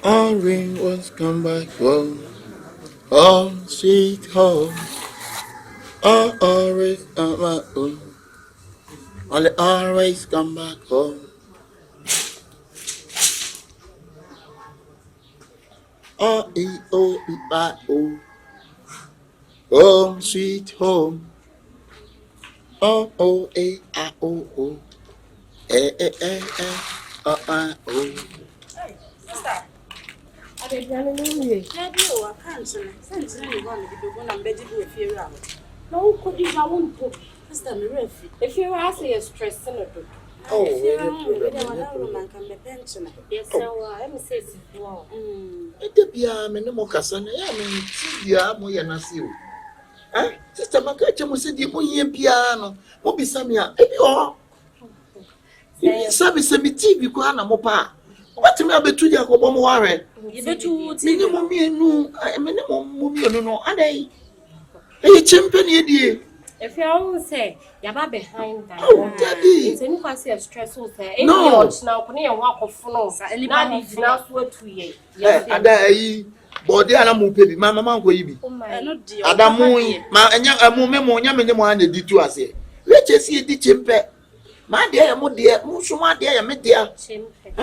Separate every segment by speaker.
Speaker 1: All rain was come back home. Oh, sweet home. Oh, always come back home. Only always come back home. Oh, E-O-E-I-O. Home, sweet home. Oh, O-A-I-O-O. Oh.
Speaker 2: Hey, sister. I did not know you. I can't say. Since you want to be one and better do a few hours. No, could you go on to Sister Murphy? If you are saying stress,
Speaker 1: Oh,
Speaker 2: if you are man can be pensioner. Yes, so I'm saying, wow.
Speaker 1: Etebia me no mokasa na ya me tibia mo ya na si o. Sister maka mo se di mo hia bia no. Mo bisa me a ebi o. Sabi se mi TV ko na mo pa. What me abetu dia ko bo mo ware.
Speaker 2: You betu
Speaker 1: Me mo mienu, me mo mienu no adai. E champion e die.
Speaker 3: If you all say, you're behind that.
Speaker 1: Oh, Daddy.
Speaker 3: It's any quite a stressful say.
Speaker 1: No.
Speaker 3: Now, can you walk of floors? Now, it's now what 2 years.
Speaker 1: Ada yi body ana mo pebi mama man ko yi bi.
Speaker 3: Oh my.
Speaker 1: Adamu ma enya amume mo nya menye mo ana di tu ase. Leche si di chempe. Ma de ya mo de, mo so ma de ya me de.
Speaker 3: Chempe.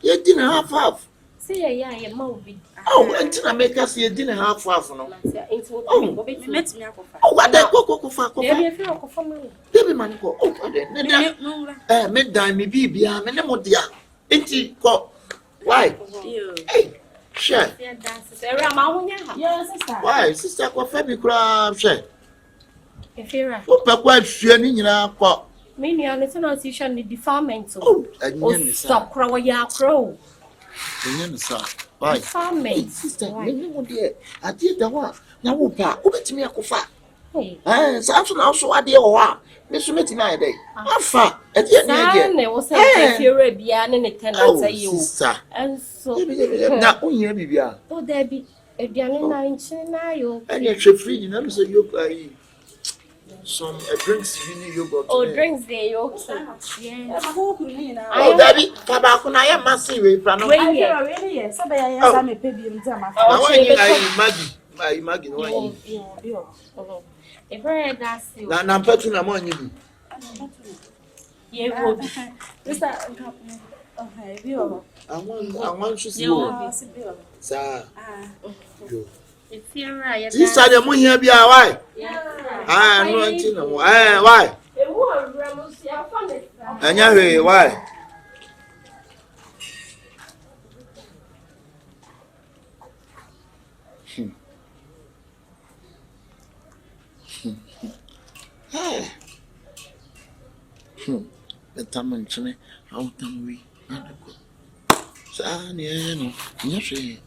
Speaker 1: Ye di na half.
Speaker 3: Say yeah, ma obi.
Speaker 1: Oh, until make us ye di na half no.
Speaker 3: Oh,
Speaker 2: met me ako fa.
Speaker 1: Oh, what that go fa.
Speaker 3: Baby, if you go for me.
Speaker 1: Baby man ko. Oh, me dan me bibia me ne mo dia. Enti ko. Why? Hey, share.
Speaker 2: Yes, sister.
Speaker 1: Why? Sister ko fa bi kura share.
Speaker 3: If you're right.
Speaker 1: O pa kwa hwe ni nyina ko.
Speaker 3: Me ni an association the deferment.
Speaker 1: Oh, enye
Speaker 3: stop crow ya crow.
Speaker 1: Enye ni sa. Why?
Speaker 3: Deferment.
Speaker 1: Sister, me ni mo dia. Ade da wa. Na wo pa, o betimi akofa.
Speaker 3: Hey.
Speaker 1: Sa so na so ade o ha. Me so metimi ayede. Afa, ade ni ade.
Speaker 3: Na wo say if you're bia ne tenant say you. And so
Speaker 1: na onye bibia.
Speaker 3: Oh, there be aduane na nche na yo.
Speaker 1: Any fridge na me say you some drinks you yogurt.
Speaker 3: Oh, drinks there yo.
Speaker 2: Yes.
Speaker 1: Oh, daddy, tabako na ya massive fra no.
Speaker 2: Really, yes. Sabe ya ya me pe bi mtama.
Speaker 1: Na wa Maggie no wa.
Speaker 2: Yo.
Speaker 3: If I that's you.
Speaker 1: Na mpatu na mo anyi bi.
Speaker 3: Ye wo bi.
Speaker 2: Sister, oh, hey, bio.
Speaker 1: I want to see you. Sir. Yo.
Speaker 3: If you're right.
Speaker 1: Sister, the mo here bia why? No anti na mo. Why?
Speaker 3: E wo awura mo si afa ne.
Speaker 1: Anya hwe why? The taman chine how tam we adako. Sa ni no. Nya hwe.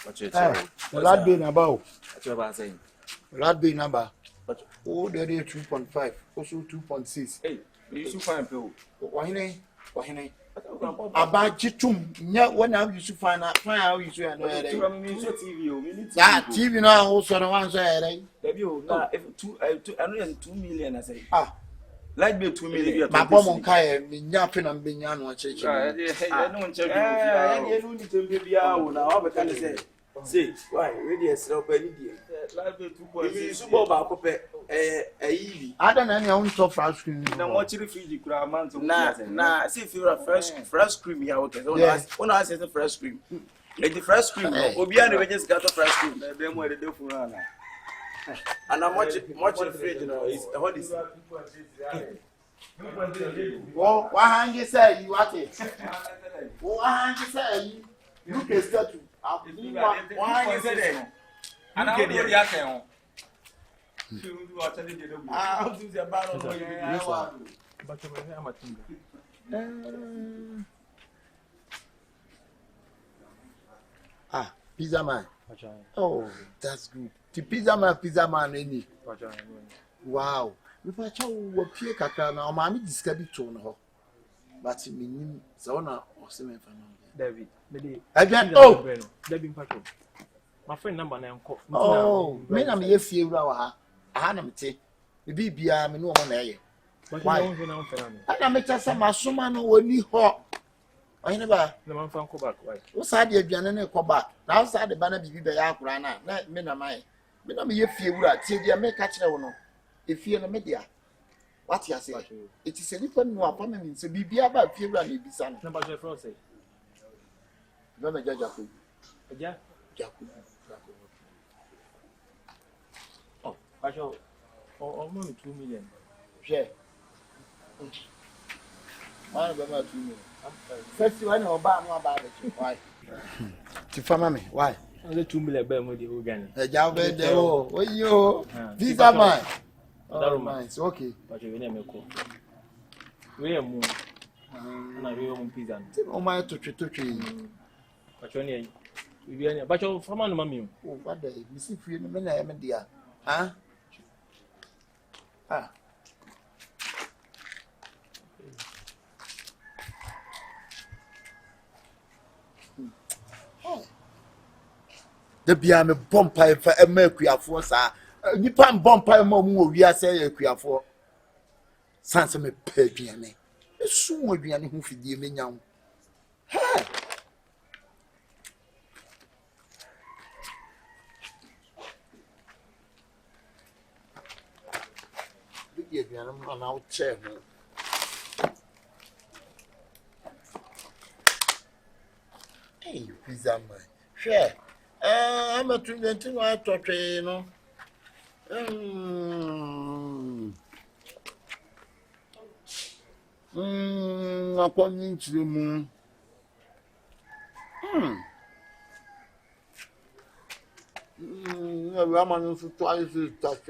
Speaker 4: What you saying?
Speaker 1: The lad be na ba o.
Speaker 4: What you about saying?
Speaker 1: Lad be na ba. Oh, there is 2.5, also 2.6.
Speaker 4: Hey, you should find people.
Speaker 1: Wahine. About Chitum, yeah, when I used to find out how you say, that TV now also the one side.
Speaker 4: I know 2 million. I say,
Speaker 5: Like be 2 million.
Speaker 1: My bomb kai me nyape na mbenya no cheche.
Speaker 5: I don't check you. You need to be now. What can I say? See, why? Ready as well, penny dear. Like be 2.6. You super back up easy.
Speaker 1: I don't know any on top fresh cream.
Speaker 5: Now watch the fridge could amount. Nah, see if you're a fresh cream here. Okay, when I say the fresh cream. Like the fresh cream, Obian just got a fresh cream. Then what they do for Anna. And I'm watching the fridge, you know, it's what is
Speaker 1: well, why hang you say you at it? Why hang you say you can start to
Speaker 5: why is it? And I'm getting the account. I'll do the battle.
Speaker 1: Pizza man. Oh, that's good. The pizza man any. Wow. If I chow wo pie kakra na o ma me disca bi to no ho. But me nim se wona o se me fa no.
Speaker 6: David.
Speaker 1: Again, oh.
Speaker 6: David Pacho. My friend number na enko.
Speaker 1: Oh, me na me ye fie wura wa ha. Aha na mete. Bi bia me no mo na ye.
Speaker 6: Why? I
Speaker 1: na me chasa masoma no woni ho. Oyene ba.
Speaker 6: Na man fan ko back. Why?
Speaker 1: Wo sa de aduane ne ko back. Na wo sa de ba na bibi be ya akura na me na mai. Me na me ye fie wura tie dia me ka kire wo no. Efie no me dia. What you say? It is a different no apartment so bibia ba fie wura na ebisa no.
Speaker 6: Na ba je for say.
Speaker 1: No me jaja ko.
Speaker 6: Eja?
Speaker 1: Jaku.
Speaker 6: Oh, Basho. Oh, money 2 million.
Speaker 1: Share. Man be ma 2 million. First one no ba no about it. Why? Ti fama me. Why?
Speaker 6: Only 2 million be mo di o gani.
Speaker 1: Eja be de o. Oyo. Visa man.
Speaker 6: Oh,
Speaker 1: nice. Okay.
Speaker 6: Basho we na me ko. We am na we am pizza.
Speaker 1: O ma to twi.
Speaker 6: Basho ni we any. Basho fama no mami.
Speaker 1: Oh, what the? Me see fie no me na e me dia. Huh? Ah. The bia me bompa fa e ma akuafo sa nipa bompa ma mu wi ase e akuafo sanse me pa aduane esu mo aduane ho fidie me nyawo he bigi aduane mo na o che ho hey pizza man share I'm a 21 to train, no. Upon into the moon. Raman for twice is tough.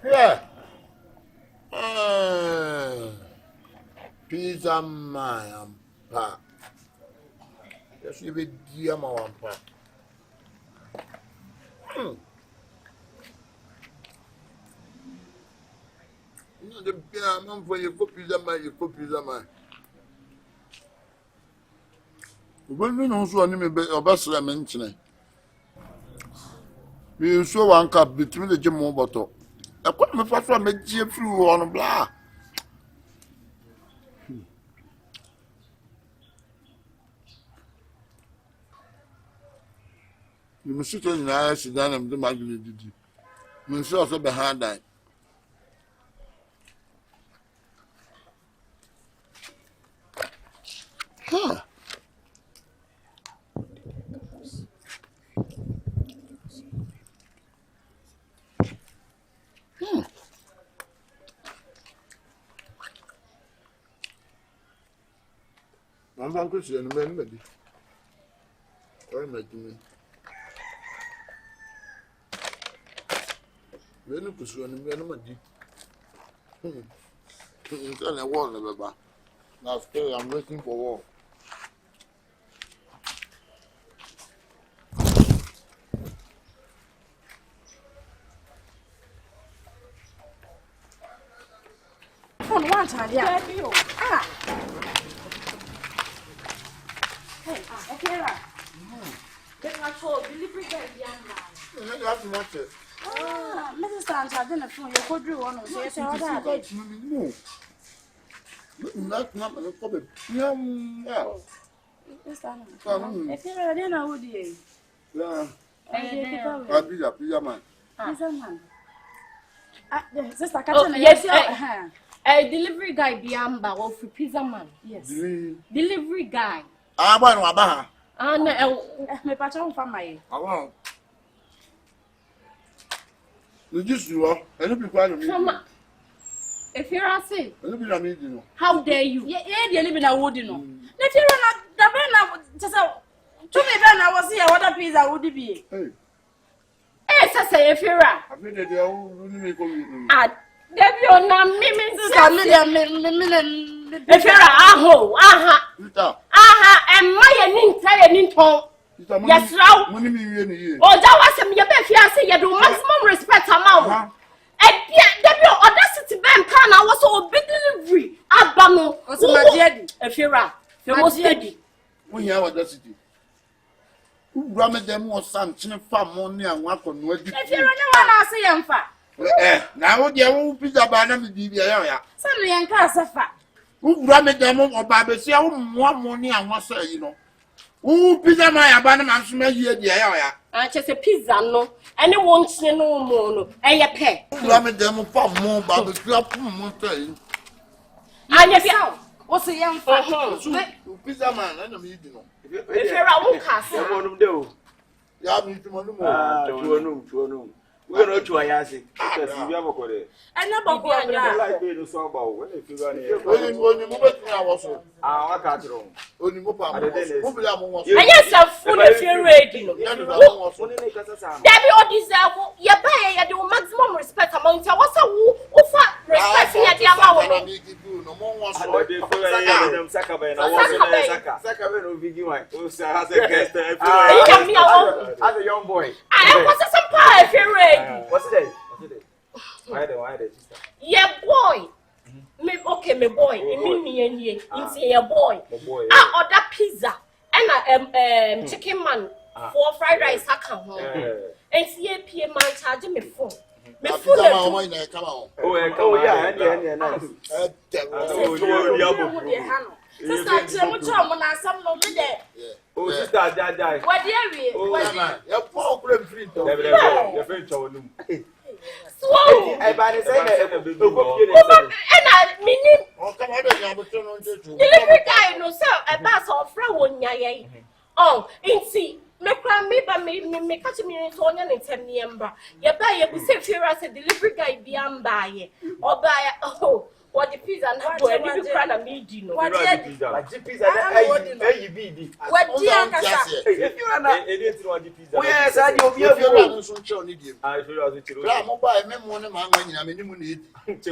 Speaker 1: Yeah. Pizza man, pa. Just give it dear my one pa. No, the man for your pizza man. When we know so any be obasra mention. We so one cup between the gym bottle. I put my first one make you through on blah. You must sit in the eyes down and do my duty. You saw so behind that. Huh. I'm going to see a man, maybe. Or make me. When you pursue an enemy, it's on a wall, never. Now, still, I'm waiting for war.
Speaker 2: On one time, yeah. Ah. Okay, get my toll, delivery guy,
Speaker 1: You have to watch it.
Speaker 2: Mrs. Sands, I didn't phone you. Could do one of those.
Speaker 1: No. Not a problem. Yeah.
Speaker 2: If you're a dinner, would you?
Speaker 1: Yeah. Pizza man.
Speaker 2: Pizza man. Sister,
Speaker 3: Yes, a delivery guy, Biamba, or for pizza man.
Speaker 2: Yes.
Speaker 3: Delivery guy.
Speaker 1: I want to buy.
Speaker 2: My patron from my.
Speaker 1: I want. You just do it. I don't be quiet.
Speaker 3: If you're asking,
Speaker 1: you.
Speaker 3: how dare you?
Speaker 2: Yeah, you live in a wood, you know. If you're not the man, just to me, then I was here. What a pizza would it be?
Speaker 1: Hey.
Speaker 3: Yes, I say if you're
Speaker 1: I mean, they are only
Speaker 3: Debbie, on a million. If you're and my ninton. Yes, now. Oh, that was a mere fiancé. You do maximum respect amount. And the audacity man can I was so big delivery. Abano, what's my dead? If you're most steady.
Speaker 1: We have audacity. Who grammar them was some chin farm money and work on what you
Speaker 3: if you're I say, I'm fat.
Speaker 1: Now, the old pizza banana be the area.
Speaker 3: Some young Casafa.
Speaker 1: Who grammar them or Babby, one money and what's you know. Who pizza my abandoned and smell here the area.
Speaker 3: I just a pizza, no, and it won't say no more, and your pay.
Speaker 1: Grammar them for more barbecue up mountain.
Speaker 3: And if you what's a young
Speaker 1: Pizza man, I don't need to know.
Speaker 3: if you're a woman, Casa.
Speaker 1: Yeah, me to one.
Speaker 5: We don't know why I say. Because you have a code.
Speaker 2: And never go on
Speaker 5: Like being so about when if you run here.
Speaker 1: Only movement I was
Speaker 5: I can't wrong.
Speaker 1: only move.
Speaker 3: And yes, I'm full if you're ready. Debbie, or deserve your pay and do maximum respect among you. What's a who respect me at the amount?
Speaker 1: No more was
Speaker 5: as a young boy.
Speaker 3: I was some pie if you're ready.
Speaker 5: What's it? Why the sister?
Speaker 3: Yeah, boy. Me okay, me boy. Me and ye. It's a boy. I order pizza and chicken man for fried rice. I come home. And see a PM man charging me phone. Me phone.
Speaker 5: Oh yeah, nice.
Speaker 2: Sister, I'm going to some no me there.
Speaker 5: Oh, sister, die.
Speaker 2: What dear? What
Speaker 1: your poor friend free.
Speaker 5: Your friend told him.
Speaker 3: Swallow.
Speaker 5: I buy the same.
Speaker 3: And I mean,
Speaker 1: Oh, come on,
Speaker 3: delivery guy no sir. A bass of friend one ya. Oh, in see. Me cry me but me catch me in Sonia and 10 yamba. You buy a safe here as a delivery guy beyond buy or buy oh. What the pizza and how do you cry and me dinner?
Speaker 2: What
Speaker 5: pizza?
Speaker 2: What dear?
Speaker 5: If you are not anything on the pizza.
Speaker 1: Yes, I do. You're so show need.
Speaker 5: I feel as it is.
Speaker 1: Mobile memory man when I mean,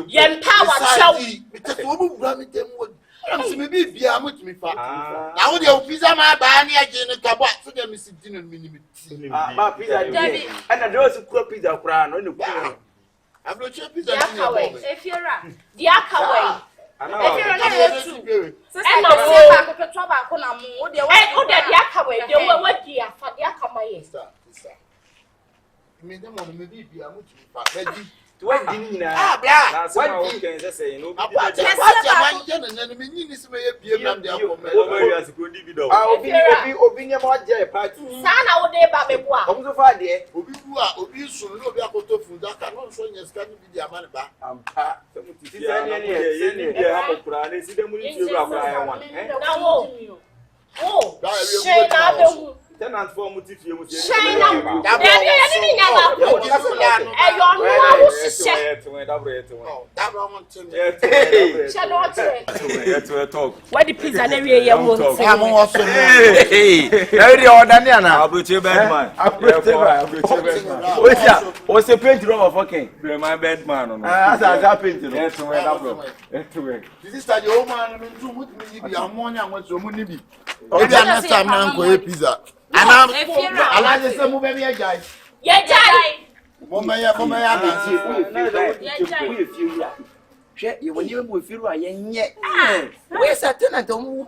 Speaker 3: Yen power show.
Speaker 1: Because we gram it them would. Maybe be a much me fat. Now, the pizza my banny again, a cabat to them is dinner minimum.
Speaker 5: My pizza, and I do cook pizza crown on the
Speaker 1: I'm not sure
Speaker 3: pizza. If you're the Akaway. If you're not
Speaker 2: too. And I go to trouble. Oh, the Akaway, they were what dear for the Akamay.
Speaker 1: Made them on maybe be a much fat.
Speaker 5: What did you know? What can I say? No,
Speaker 1: and then the meaning is may be a man there. Opinion about Jay Party.
Speaker 3: Sana would they baby boy.
Speaker 5: I'm so far there.
Speaker 1: Obi soon no be a photo food that cannot show you scan be the man back.
Speaker 5: I'm pa. See them with you.
Speaker 3: Oh, shame out
Speaker 5: tenant for motive you must
Speaker 3: shine up. That what the pizza and every
Speaker 5: what's a paint room of okay? My bed man.
Speaker 1: This is the old man with me. Ammonia and what's your money? Oh, next time I'm going pizza. And I'm just a movie guys.
Speaker 3: Yeah,
Speaker 5: when you move, you are yet. Where's that tenant? Oh,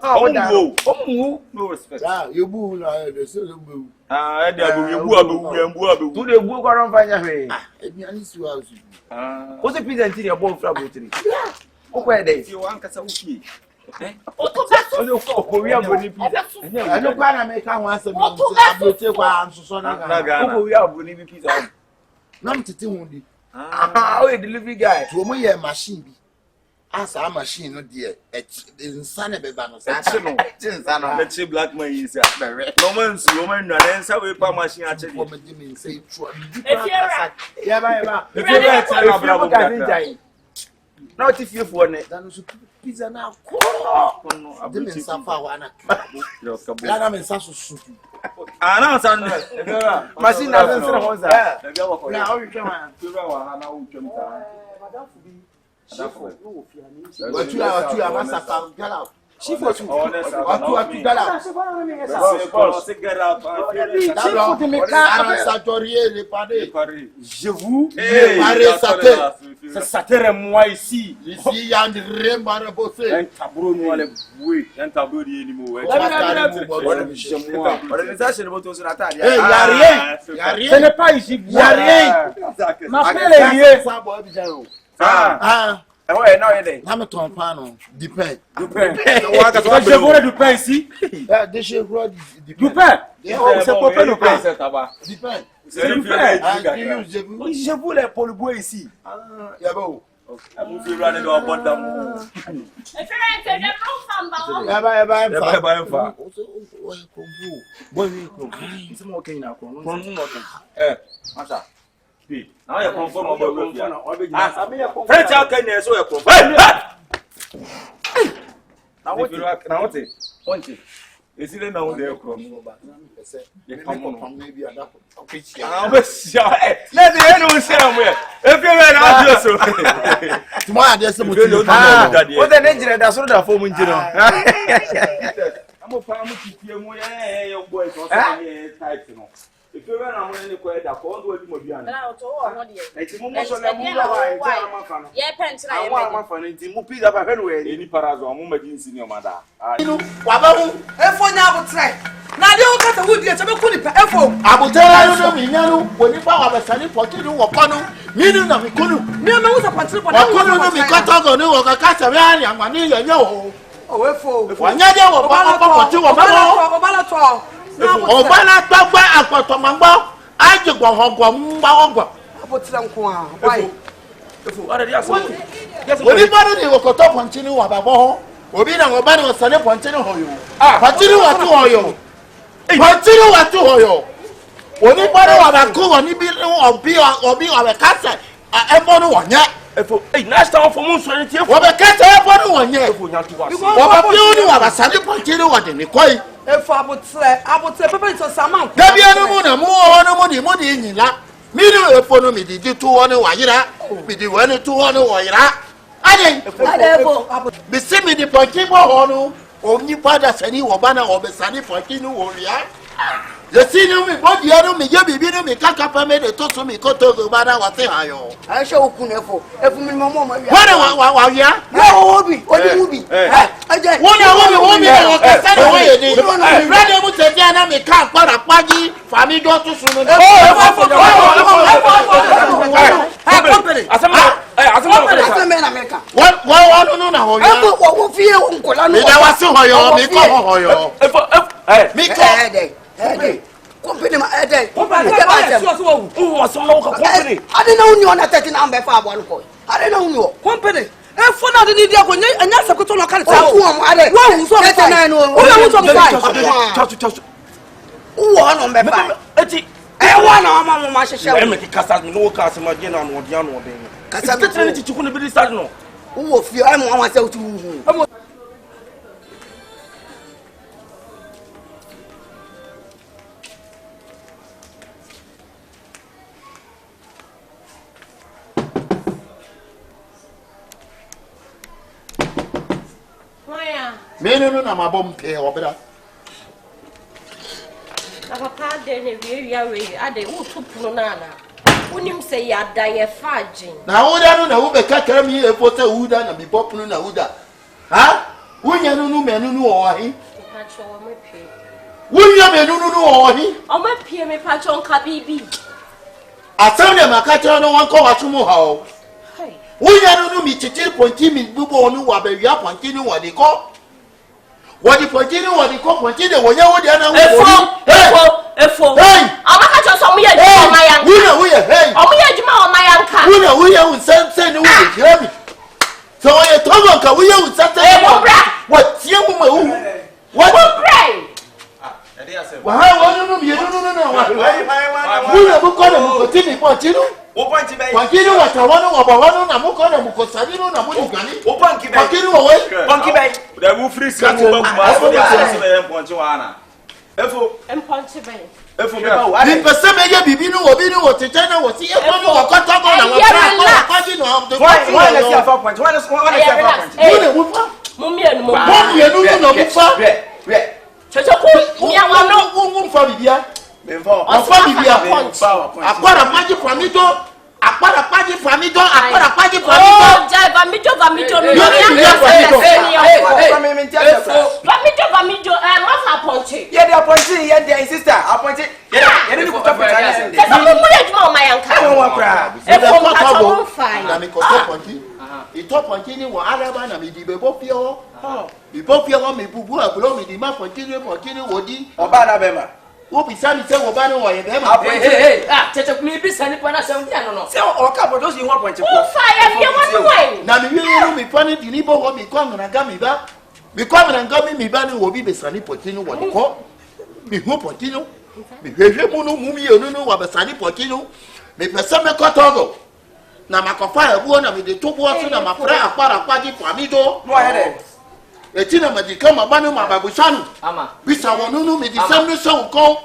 Speaker 5: no respect.
Speaker 1: You boo, the silver boo.
Speaker 5: Do the book around by way. What's the pizza until you're both trouble? Where they see one Casauki? I don't want to make one some we are winning pizza. None to do. A delivery guy to a machine. As a machine, no dear, it's son of a banner. Let's say black man is a Romans, woman, and then so we put machine at the say, not if you've won it, then pizza now. Them in Safa, I'm in Sasso. I know, machine doesn't say, now you come on.
Speaker 1: What you are massacre, get out. She for two. What you have to get out. Je vous
Speaker 6: Ça terre moi ici.
Speaker 1: Ici, y a un rembarre bossé.
Speaker 6: Un tableau noir, oui, un tableau de l'animaux.
Speaker 1: Y a rien. Ce n'est pas ici. Y a rien.
Speaker 6: Ma fille est liée.
Speaker 5: Ouais, non, il est.
Speaker 1: Ça me trompe pas, non. Du pain.
Speaker 6: Du pain. Je voulais du pain ici.
Speaker 1: Du pain.
Speaker 6: C'est pour faire le pain, c'est tabac.
Speaker 1: Du pain.
Speaker 6: C'est du pain.
Speaker 5: Je voulais pour le bois ici.
Speaker 1: Il y a beau.
Speaker 5: Mon fils va aller dans le bon d'amour. Now you're conform French how can you so you're conform? Now what is it? Is it now there?
Speaker 1: Maybe okay.
Speaker 5: Let the anyone say somewhere. If you're not so
Speaker 1: tomorrow, there's some
Speaker 5: what an engine that's what a form engine. I'm a farmer to your boys or type. If you run on any quiet, I can't do it more. It's almost on the
Speaker 2: yeah, pens, I
Speaker 5: want my fun in Timupi up anyway. Any parazo, Mumma in your mother.
Speaker 7: Wabamu, efo nya abutre. Na de o kata wudi e chebe kuni pa efo.
Speaker 1: Abutela no mi nyanu, woni pa wa besani potinu wo panu. Minu na mi kunu.
Speaker 7: Mi me wo sapantire po.
Speaker 1: Wakunu no mi kata go ni wo kaka se wi anwa ni yenye o.
Speaker 7: O efo.
Speaker 1: Wanya de wo pa potinu wo panu.
Speaker 7: Obala to.
Speaker 1: Obala gbagba apoto mangba. Aje gbo hongwo mba hongwo.
Speaker 7: Abutre nko a. Why?
Speaker 5: Efo, what are you saying?
Speaker 1: Woni panu ni wo koto potinu wo babo ho. Obi na wo ba ni wo sane potinu ho yo. Potinu wa tu ho yo. Potinu wa tu ho yo. Oni panu wa ba ko woni bi obi wa kasa efo no wonya.
Speaker 5: Efo, last time for months when you
Speaker 1: wo be kasa efo no wonya.
Speaker 5: Efo nya tu wa.
Speaker 1: Wo ba bi oni wa ba sane potinu wo de ni koi.
Speaker 7: Efo abutre pepe to saman.
Speaker 1: Dabi anu mu na mu wo no mu di nyila. Mi ni efo no mi di tu wo ni wa yira. Mi di wo ni tu wo ni wo yira. Ade
Speaker 7: Efo.
Speaker 1: bisi mi di ponki bo ho no. Omni pada sani wo ba na wo be sani ponki no wo ria. Je sinu mi bo di anu mi je bibi no mi kaka pa me de to so mi ko to go ba na wa se hayo.
Speaker 7: I show okun efo. Efo mi mo wi.
Speaker 1: Wa ria.
Speaker 7: Yo obi, odi. Aje.
Speaker 1: Wona wo mi wo ka sani wo ye ni. Brother mu te dia na mi ka para paji fami do to sunu.
Speaker 7: Company. Asema na America.
Speaker 1: Wa no na ho ya.
Speaker 7: Efo wo fie wo nkola no.
Speaker 1: Mi da wa se hoyo, mi ko hoyo.
Speaker 5: Efo,
Speaker 1: mi ko
Speaker 7: company ma ede.
Speaker 5: company was some local company.
Speaker 7: I didn't know you on a 13 ambe fa abo nko. I didn't know you. Company. Efo na de dia ko anya sakoto local ta. Wo ade. Wo so 39 no. Wo so 5.
Speaker 5: Chachu.
Speaker 7: Wo no mbe fa.
Speaker 5: Eti
Speaker 7: wa na mama ma hyehyɛ.
Speaker 5: e me kasa no kasa ma je na no dia no de. Kasa tetere ti chiku no bi start no.
Speaker 7: Wo fie ai mo anwa se utu hu.
Speaker 1: Menu na mabom pe obra.
Speaker 3: Na papa de ne we ade wo tupu na na. Unim se ya da ye fagin.
Speaker 1: Na wuda no na wo be kakra mi efo se wuda na bi popunu na wuda. Ha? Wunya no menu no wo hi.
Speaker 3: Pa cho wo me pe.
Speaker 1: Wunya menu no wo hi.
Speaker 3: O me pe me pa cho nka bibi.
Speaker 1: Asam de makatra no wan ko watumu ha o.
Speaker 3: Hey.
Speaker 1: Wunya no mi chichiri ponti mi bubo onu wa be wia ponti ni wodi ko. Wodi ponti ni wodi ko ponti de wonya wodi ana wo.
Speaker 3: Efo. Hey. Amaka cho so mu ye juma ma yanka.
Speaker 1: Wuya hey.
Speaker 3: O mu ye juma o ma yanka.
Speaker 1: Wuya unsense ni wo kira mi. So ye togo ka wuya unsense. What tie mu ma wu. What
Speaker 3: pray.
Speaker 1: Wa ha no mi no wa. Wuya bu ko na mu ko tini ponti no.
Speaker 5: O ponti bai.
Speaker 1: Ponti no wa tawano wa bawano na mu ko na mu ko sadi no na mu ni gani.
Speaker 5: O ponti bai.
Speaker 1: Ponti no we.
Speaker 5: Ponti bai. Da mu free scratch ba kuma so dia se be ponti wa na. Efo.
Speaker 3: Ponti bai.
Speaker 1: The person may be no obi no what China was here for no contact on our party no the
Speaker 5: why let's see a point. Why let's see a point.
Speaker 3: Mummy and
Speaker 1: no mufa.
Speaker 3: Chochoku, me I
Speaker 1: no for bibia. For bibia. Akwara magic for me to Akwara paji famido, akwara paji famido.
Speaker 3: Oh, jai vamido. Vamido. Mama ponche.
Speaker 5: Yeah, they are pointing. Yeah, they sister. I pointed. Yeah, you didn't put up with anything.
Speaker 3: There's a woman mama yanka.
Speaker 5: I don't want cry.
Speaker 1: Na mi ko top ponchi. I top ponchi ni wo araba na mi di bebo pio. Bi bo pio mi bubu abulo mi di ma ponchi ni wodi.
Speaker 5: Oba na bema.
Speaker 1: Wo bi sami se wo ba ni wo ye bema.
Speaker 7: Hey. Cheche me bi sani pa na se ndia no.
Speaker 5: Say o ka bo those you want point.
Speaker 3: Who fire me one way?
Speaker 1: Na mi wi mi pani di ni bo wo mi kwa na ga mi ba. Mi kwa na ga mi ba ni wo bi be sani ponchi ni wo ni ko. Mi ho ponchi no. Mi hwehwe mu no mu mi enu no wa be sani ponchi no. Mi pese me kotogo. Na makofa ebuo na mi de tobo so na mafra akwara kwaji famido.
Speaker 5: No ahead.
Speaker 1: Etina madika mabanu mababusanu.
Speaker 7: Ama.
Speaker 1: Bisa wonunu mi di samno so ko.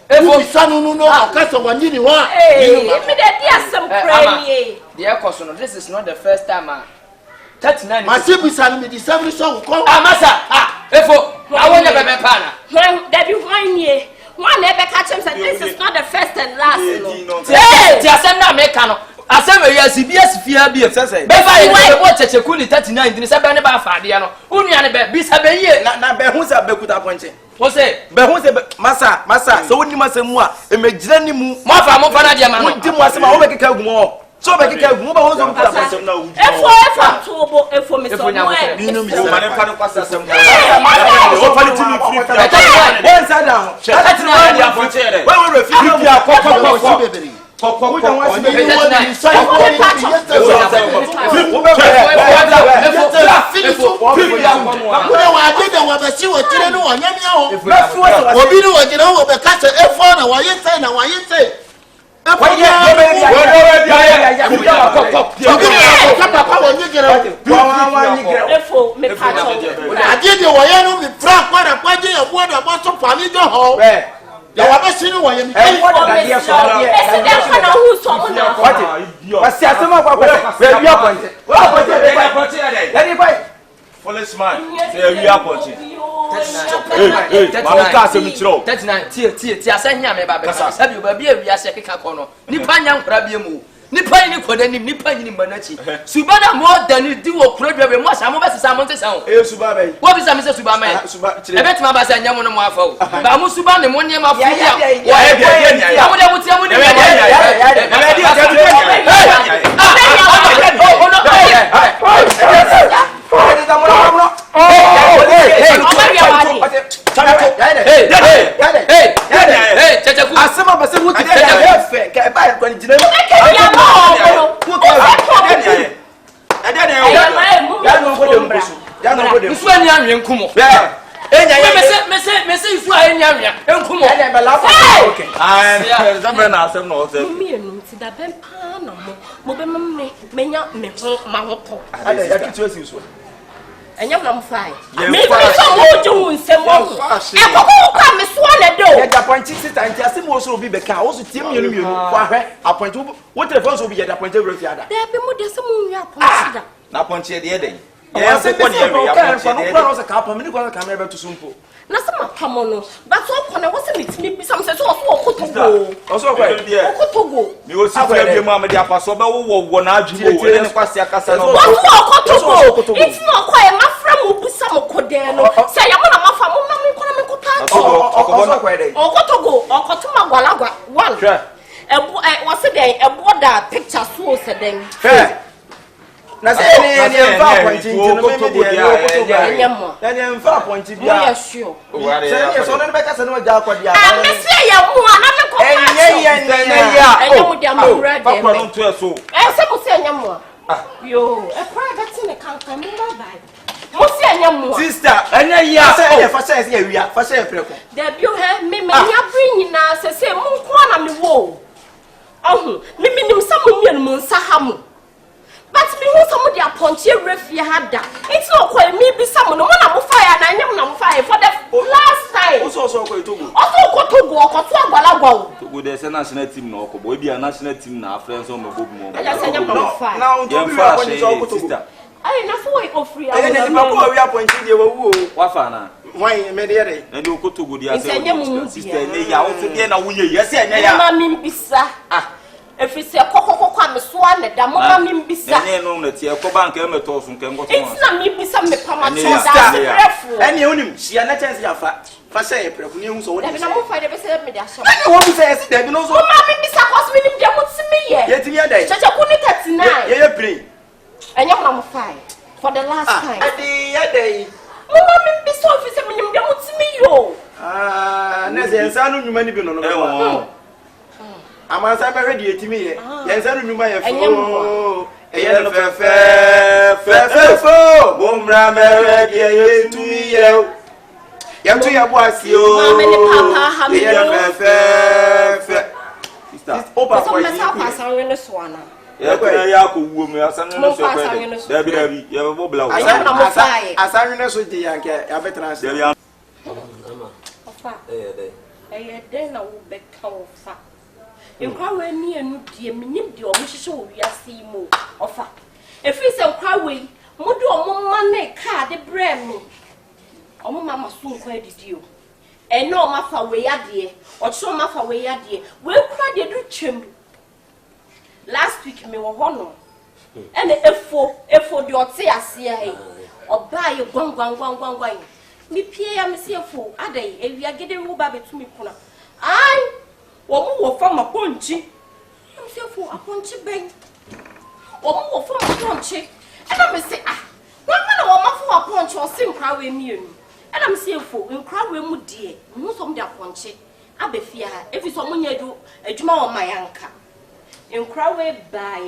Speaker 7: Efo
Speaker 1: bisanu no akasa wanyini wa.
Speaker 3: Me dey there some pray.
Speaker 7: The course no, this is not the first time. 39.
Speaker 1: Masibi san mi di samno so ko.
Speaker 7: Amasa. Efo. I want you be pana.
Speaker 3: When that be one year. One never catch him said this is not the first and last.
Speaker 7: Hey, ti asem na me ka no. Asem we CBS fia bi. Be fa ye we bo cheche ku ni 39 din se be ne ba faade no. Unua ne be bi se be ye
Speaker 5: na be hu se be kuta ponche.
Speaker 7: Wo se
Speaker 5: be hu se masa so woni masem mu a emejira ni mu.
Speaker 7: Mo fa mo fa na dia ma no.
Speaker 5: Wodi mu asem a wo be keka gumo. So be keka gumo ba wo so kuta ponche na wu.
Speaker 3: Efo tubo efo me so mo e.
Speaker 1: Ninu mi
Speaker 5: O
Speaker 1: se.
Speaker 5: mane fa no kwasa asem. O fa ni timi free. One side down. That's not dia ponche re. We refi bia kokoko. Kokoko
Speaker 1: Ya wabesini wa yemi.
Speaker 5: Policeman, say we are punching. Mama ka se mi chiro.
Speaker 7: 39 tie asan hia me ba be ka sabi ba bia wi ase keka kono. Nipa nya nkora bia mu. Nipa ni kodanim nipa ni manachi. Suba na mo dani di wo kuro bia be mo asa mo be sesa mo ntesa o.
Speaker 5: Suba be.
Speaker 7: Wo bi sa me se suba me. E bet ma ba sa nya mo no mo afa o. Ba mo suba ne mo ne ma fu ya.
Speaker 5: Wa e bia nya.
Speaker 7: Mo de mutia mo ni.
Speaker 3: Enyam na mfai. Me so mo ju nsem wo. E kokko kwa me so na do.
Speaker 5: Ya point sister anti asem wo so obi be ka wo so tie mienu kwa hwe appoint wo telephone so obi ya da point every fiada.
Speaker 3: Da be mo de se mo nwa appoint da.
Speaker 5: Na point e de den. Ya se ko ne ya appoint e de. No ka appoint me ko ka me be to sumpo.
Speaker 3: Na se ma pamo no. Ba so ko na wo se mitimi bi sam se so okotogo.
Speaker 5: Oso kwa e.
Speaker 3: Okotogo.
Speaker 5: Mi wo si kwa bi mu amede apaso be wo na adwumo wo ne kwase akasa no.
Speaker 3: Okotogo. It's not quite my friend will be some codeno. Say I'm on my farm, I'm going to go. Okotoma gwalagwa one. What's the day? A border picture so said then.
Speaker 5: Na say ni enfa point no me dey na enfa point bia.
Speaker 3: Yes sure.
Speaker 5: Say so no be ka say no ja akwadi aba.
Speaker 3: Ah me say ya mu ana me ko. Enye mu dia mu ready.
Speaker 5: Papa no to so.
Speaker 3: Say mo say enye mu. Yo, e kwa that in the can me bye. Mo say enye mu.
Speaker 5: Sister, enye ya say e fa say e wia, fa say e freko.
Speaker 3: There be me nya bring na say mo ko na me wo. Ohu, me nim sa mo mienu mo nsa ha mo. But me who some of their punchy refugee had that. It's not quite me be someone. When I'm fire, and I'm fire for the last time.
Speaker 5: Also, also go Togo.
Speaker 3: Also go Togo, or to Abalagua.
Speaker 5: Togo, there's a national team no, but be a national team now, friends on my book.
Speaker 3: Now,
Speaker 5: sister.
Speaker 3: I know free.
Speaker 5: I didn't know we are pointing you. Wafana. Why, Mediare? And you go to good sister. Yeah, also again, I will yes,
Speaker 3: Bisa. If it's a cocoa, come swan, the Damma Bisa.
Speaker 5: I know that you go bank and toss and can go.
Speaker 3: It's not me, some
Speaker 5: and you him, she and attends your fat. For say, news or
Speaker 3: never find a better mediation.
Speaker 5: I want to say, there knows what
Speaker 3: Bisa was winning them with me yet.
Speaker 5: In your day,
Speaker 3: such a good at night.
Speaker 5: Yeah, play.
Speaker 3: And your mama fight for the last time.
Speaker 5: At the day.
Speaker 3: Mamma be so if it's me, yo.
Speaker 5: There's a money been on the I'm as I'm ready to me. Yes, I remember a fool. A yellow fair, Boomra, Mary, to me. Young to your boys, you. Papa, fair. Open for myself, in the swan. Yaku woman, as I'm not so Debbie, you have a blow. As I know, so the young better.
Speaker 3: Then I will be told. You cry when me and dear me, or we show we are see more of fact. If it's a cry way, more do a money card, the brand me. Oh, mamma soon credit you. And no maffa way a dear, or so maffa way a dear. We'll cry the rich him. Last week, me were honor. And if for your say, I see or buy a one. Me Pierre, Monsieur Fo, a day, and we are getting more baby to me. I. Or from a punchy. I'm so for a punchy bang. Or from a punchy. And I may say, one man or for a punch or sing cry with me. And I'm so for in cry with me, dear. Most of their punchy. I be fear if it's someone you do a juma on my anchor. In cry with by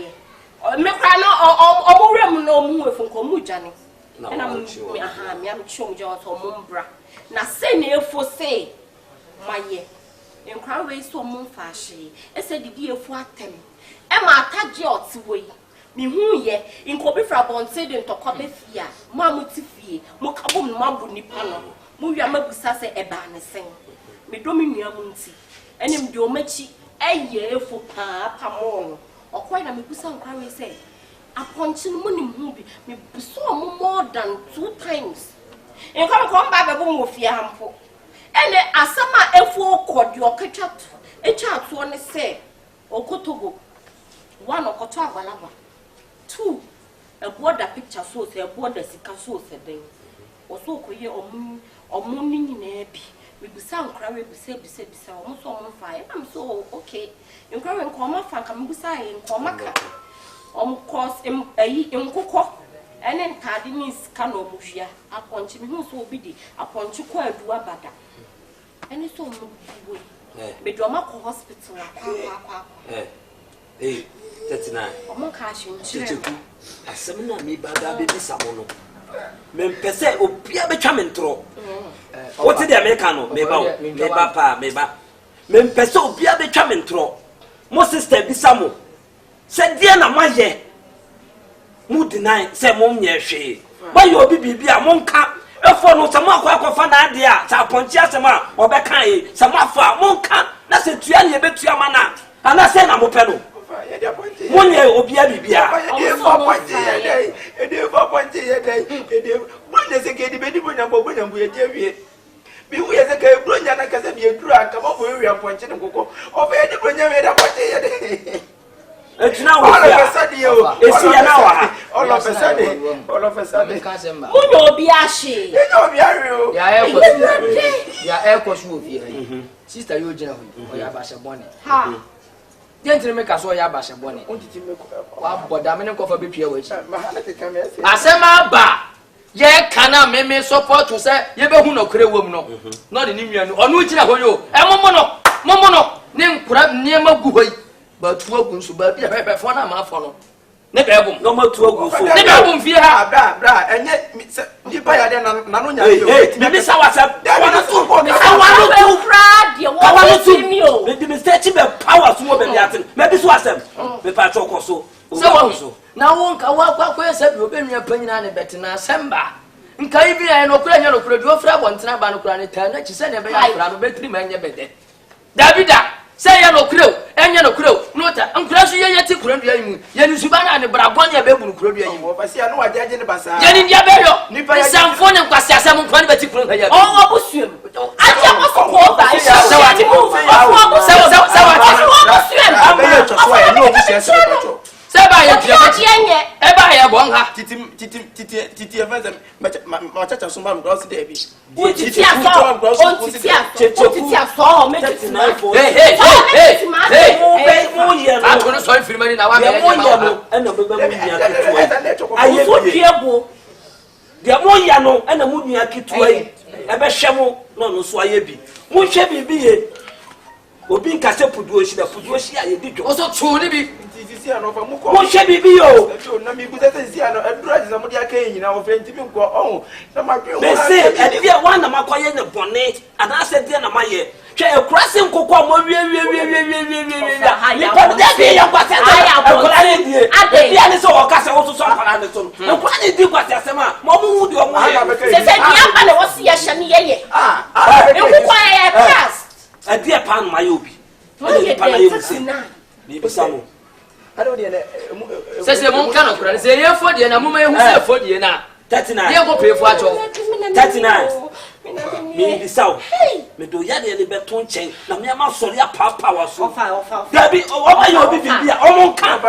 Speaker 3: me cry or no more from Comujani. And I'm sure just or Mumbra. Now say near for say, my year. In crowd so moon fashion, I said the dear for them. Emma attach your way. Me who ye in Kobe Frabon said to Kobe Fia, Mamutifi, Mokabum Mambu Nipano, Muyamabusa say a banner sing. Me dominia munti, and him do mechi a year for Pamon, or quite a Mibusan crowd say. A punching money movie, me so more than 2 times. And come back a boom with your hampo. And a summer F4 cord your catch a chap one say, or Kotogo. 1 or Kotawa. 2 a border picture so say a border sika so said they. Or so could ye or mooning in a happy. We be sound cry, be said, almost on fire. I'm so okay. You go and come up and come beside in Comaka. Course in Coco. And then Cardinals cano mushia upon Chimney who be the upon Chuqua do a bada. And it's all way. Be Dramaco Hospital.
Speaker 7: Hey, 39.
Speaker 3: Among cash in
Speaker 7: Chichu. A seminar me by that baby Samono. Men per se, o Pia becoming throw. What did the Americano? Meba. Men per se, o Pia becoming throw. Most sister be Samo. Said Diana Maye. Mood deny, say Mom Ye. Why you be a monka? A phone, some more fan idea, Ponchiasama, or Bekai, some more monka. That's a 3 year bet to your mana. And I said, I'm open. 1 year will be a bibia. It's now all of a sudden. All of a sudden.
Speaker 3: Who know be ashy?
Speaker 8: Ya air course move here. Sister, you general, or your basha bonnet. Ha! Didn't make us all your basha bonnet. What did you make? But I'm in a coffee beer which
Speaker 7: Asema ba. Ye kana meme support to say ye be hu no kre wom no. Not in Indian or no chira hoyo. E momono. Nem kura niema gu hoyi. But 2 ogun so ba bia pepe fo na ma fo no. Ne be bom no ma 2 ogun fo. Ne be bom fie ha bra enye di ba ya de na no nya yo. Me bisa WhatsApp. Wana to ko me awanu
Speaker 3: be fra de wo see me o.
Speaker 7: Me be stretch be power so mo be atin. Me bi so WhatsApp. Me pa cho so.
Speaker 3: So na won ka wa kwa se bi obennua panyina ne betina semba.
Speaker 8: nka ibi na no kura nya no kura do fra bontena ba no kura ne ta na chi se ne be ya kura no betri ma nya bede davida say ya no kura enya no kura no ta nkura so ye ti kura do ayimu ye ni suba na ne bra bon ya be bu no kura do ayimu
Speaker 5: Pasi anu wa jaje ne basa.
Speaker 8: ye ni dia be yo ni samfo ne nkwase asem nkwa ne beti kura ya
Speaker 3: obusuem atia boso ko ba
Speaker 8: se wa ti
Speaker 5: Abeyo to so e no obusia se pacho.
Speaker 8: se ba ye tie e ba ye bon ha
Speaker 5: Titi event ma chacha so ma no cross there bi.
Speaker 3: Titi aso make it nice for
Speaker 8: hey mo ye no a kono so firmani na wa me
Speaker 7: mo ye no e na beba mu nya ketua aye so diebo de mo ye no e na mu nya ketua yi e be hwe mo no so aye bi mo hwe bibi ye obi nkase puduoshi da puduoshi aye di dwo
Speaker 8: so chu ni bi
Speaker 5: Titi anu fa mu ko.
Speaker 7: mo hwe bibi yo
Speaker 5: Na mi buta tisi anu edura ji samu dia kan nyina wo frenti bi nko oh na ma twe.
Speaker 7: me say e dia wan na makoye ne bone ana se dia na maye hwe e kurase nkokọ mo wie ni pa de bi ya kwase e kura ne die dia ne so o kase wo so akara ne so no kura ne di kwase asema mo mu hu di o mo ye
Speaker 3: se dia ba na wo si ya hye ne ye nkokọ ya pass
Speaker 7: e dia pa no maye obi e pa na ye musi ni bi samo
Speaker 5: Ado de ne
Speaker 8: se mo nka no kura se ye fo de na mo ma ye hu se fo de na
Speaker 7: 39
Speaker 8: ye ko pefo acho
Speaker 7: 39 me bi saw me do ya de be ton chen na me ma sori apapa wa so Dabi o ma ye obi bibia o mo nka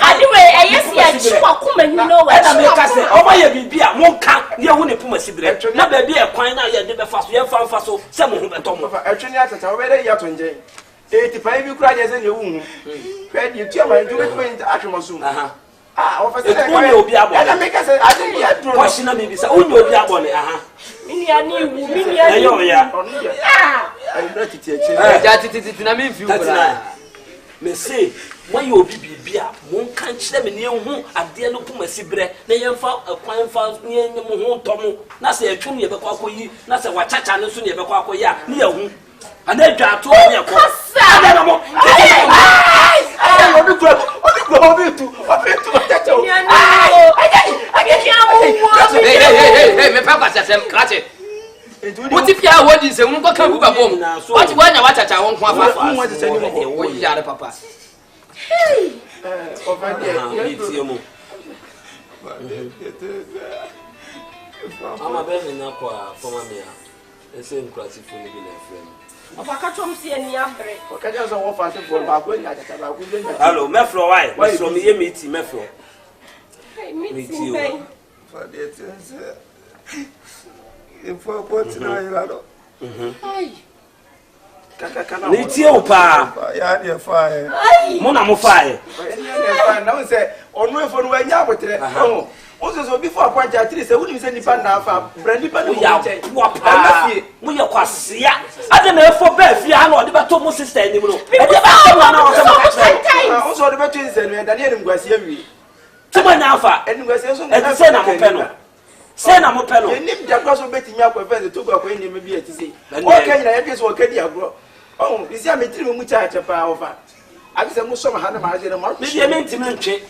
Speaker 3: anyway yes ya chiwa kuma ni no wa
Speaker 7: na me ka se o ma ye bibia mo nka ye hu ne puma sibre na ba bi e kwan na ye de be fa so ye fa so se mo hu be to mo
Speaker 5: atwene atata wo be de ya to nje 85 bi kura je se ne wu hwe di tu ama ndu be point atwemo so o fa se
Speaker 7: e obi abo
Speaker 5: na me ka se ade ya dro
Speaker 7: ko shina me bi sa o obi abo ne
Speaker 3: mini ani wu mini ani
Speaker 7: yo ya
Speaker 5: ai na titi eche
Speaker 8: ja titi na me fi kura
Speaker 7: me say when you obi bibia mo nka nkyere me ne hu ade no puma sibre na ye mfa kwan fa ye mo hu tomo na se etwum ye be kwa koyi na se wachacha ne so ne be kwa koyi a ne ye hu ana dwa to ne ye ko ade no mo
Speaker 8: Hey, me papa sasem krache. What if ya wodi se un ko kan buba bom? What wa na wachacha won kwa fa. Wo ya papa.
Speaker 3: hey
Speaker 5: over there
Speaker 7: me tie mo ama be na kwa forma me a ese nkrasi fu ni bi na frem
Speaker 3: Opaka chom si eni abre.
Speaker 5: okaja so wo fa se for ba ko nya tata ba ko nya
Speaker 7: hello mefro why from me meet mefro
Speaker 3: Hey, meeting ben.
Speaker 5: for the things if for what na you know
Speaker 3: Hey.
Speaker 5: kaka
Speaker 7: ni tie o pa
Speaker 5: ya dey fire
Speaker 7: mo na mo fire
Speaker 5: na we say onu efo no anya abotre so before point at least we ni say nipa na afa brand nipa no
Speaker 7: ya mo ya kwasia ade na efo ba afia ha na ode beto mo sister ni mo no e de ba so na o
Speaker 5: so ode beto nse no Daniel ngwasi awi
Speaker 7: tuma na afa
Speaker 5: ngwasi so
Speaker 7: e se na mo pe no se na mo pe no
Speaker 5: nim da kwa so betimi akwa fence to gwa kwa ni me bi atisi o ka nyina ya bi so o ka di agro isi ametiri mu cha cha pa ofa abise mu so ma ha na ma je na ma
Speaker 7: me bi me ntimi ntwe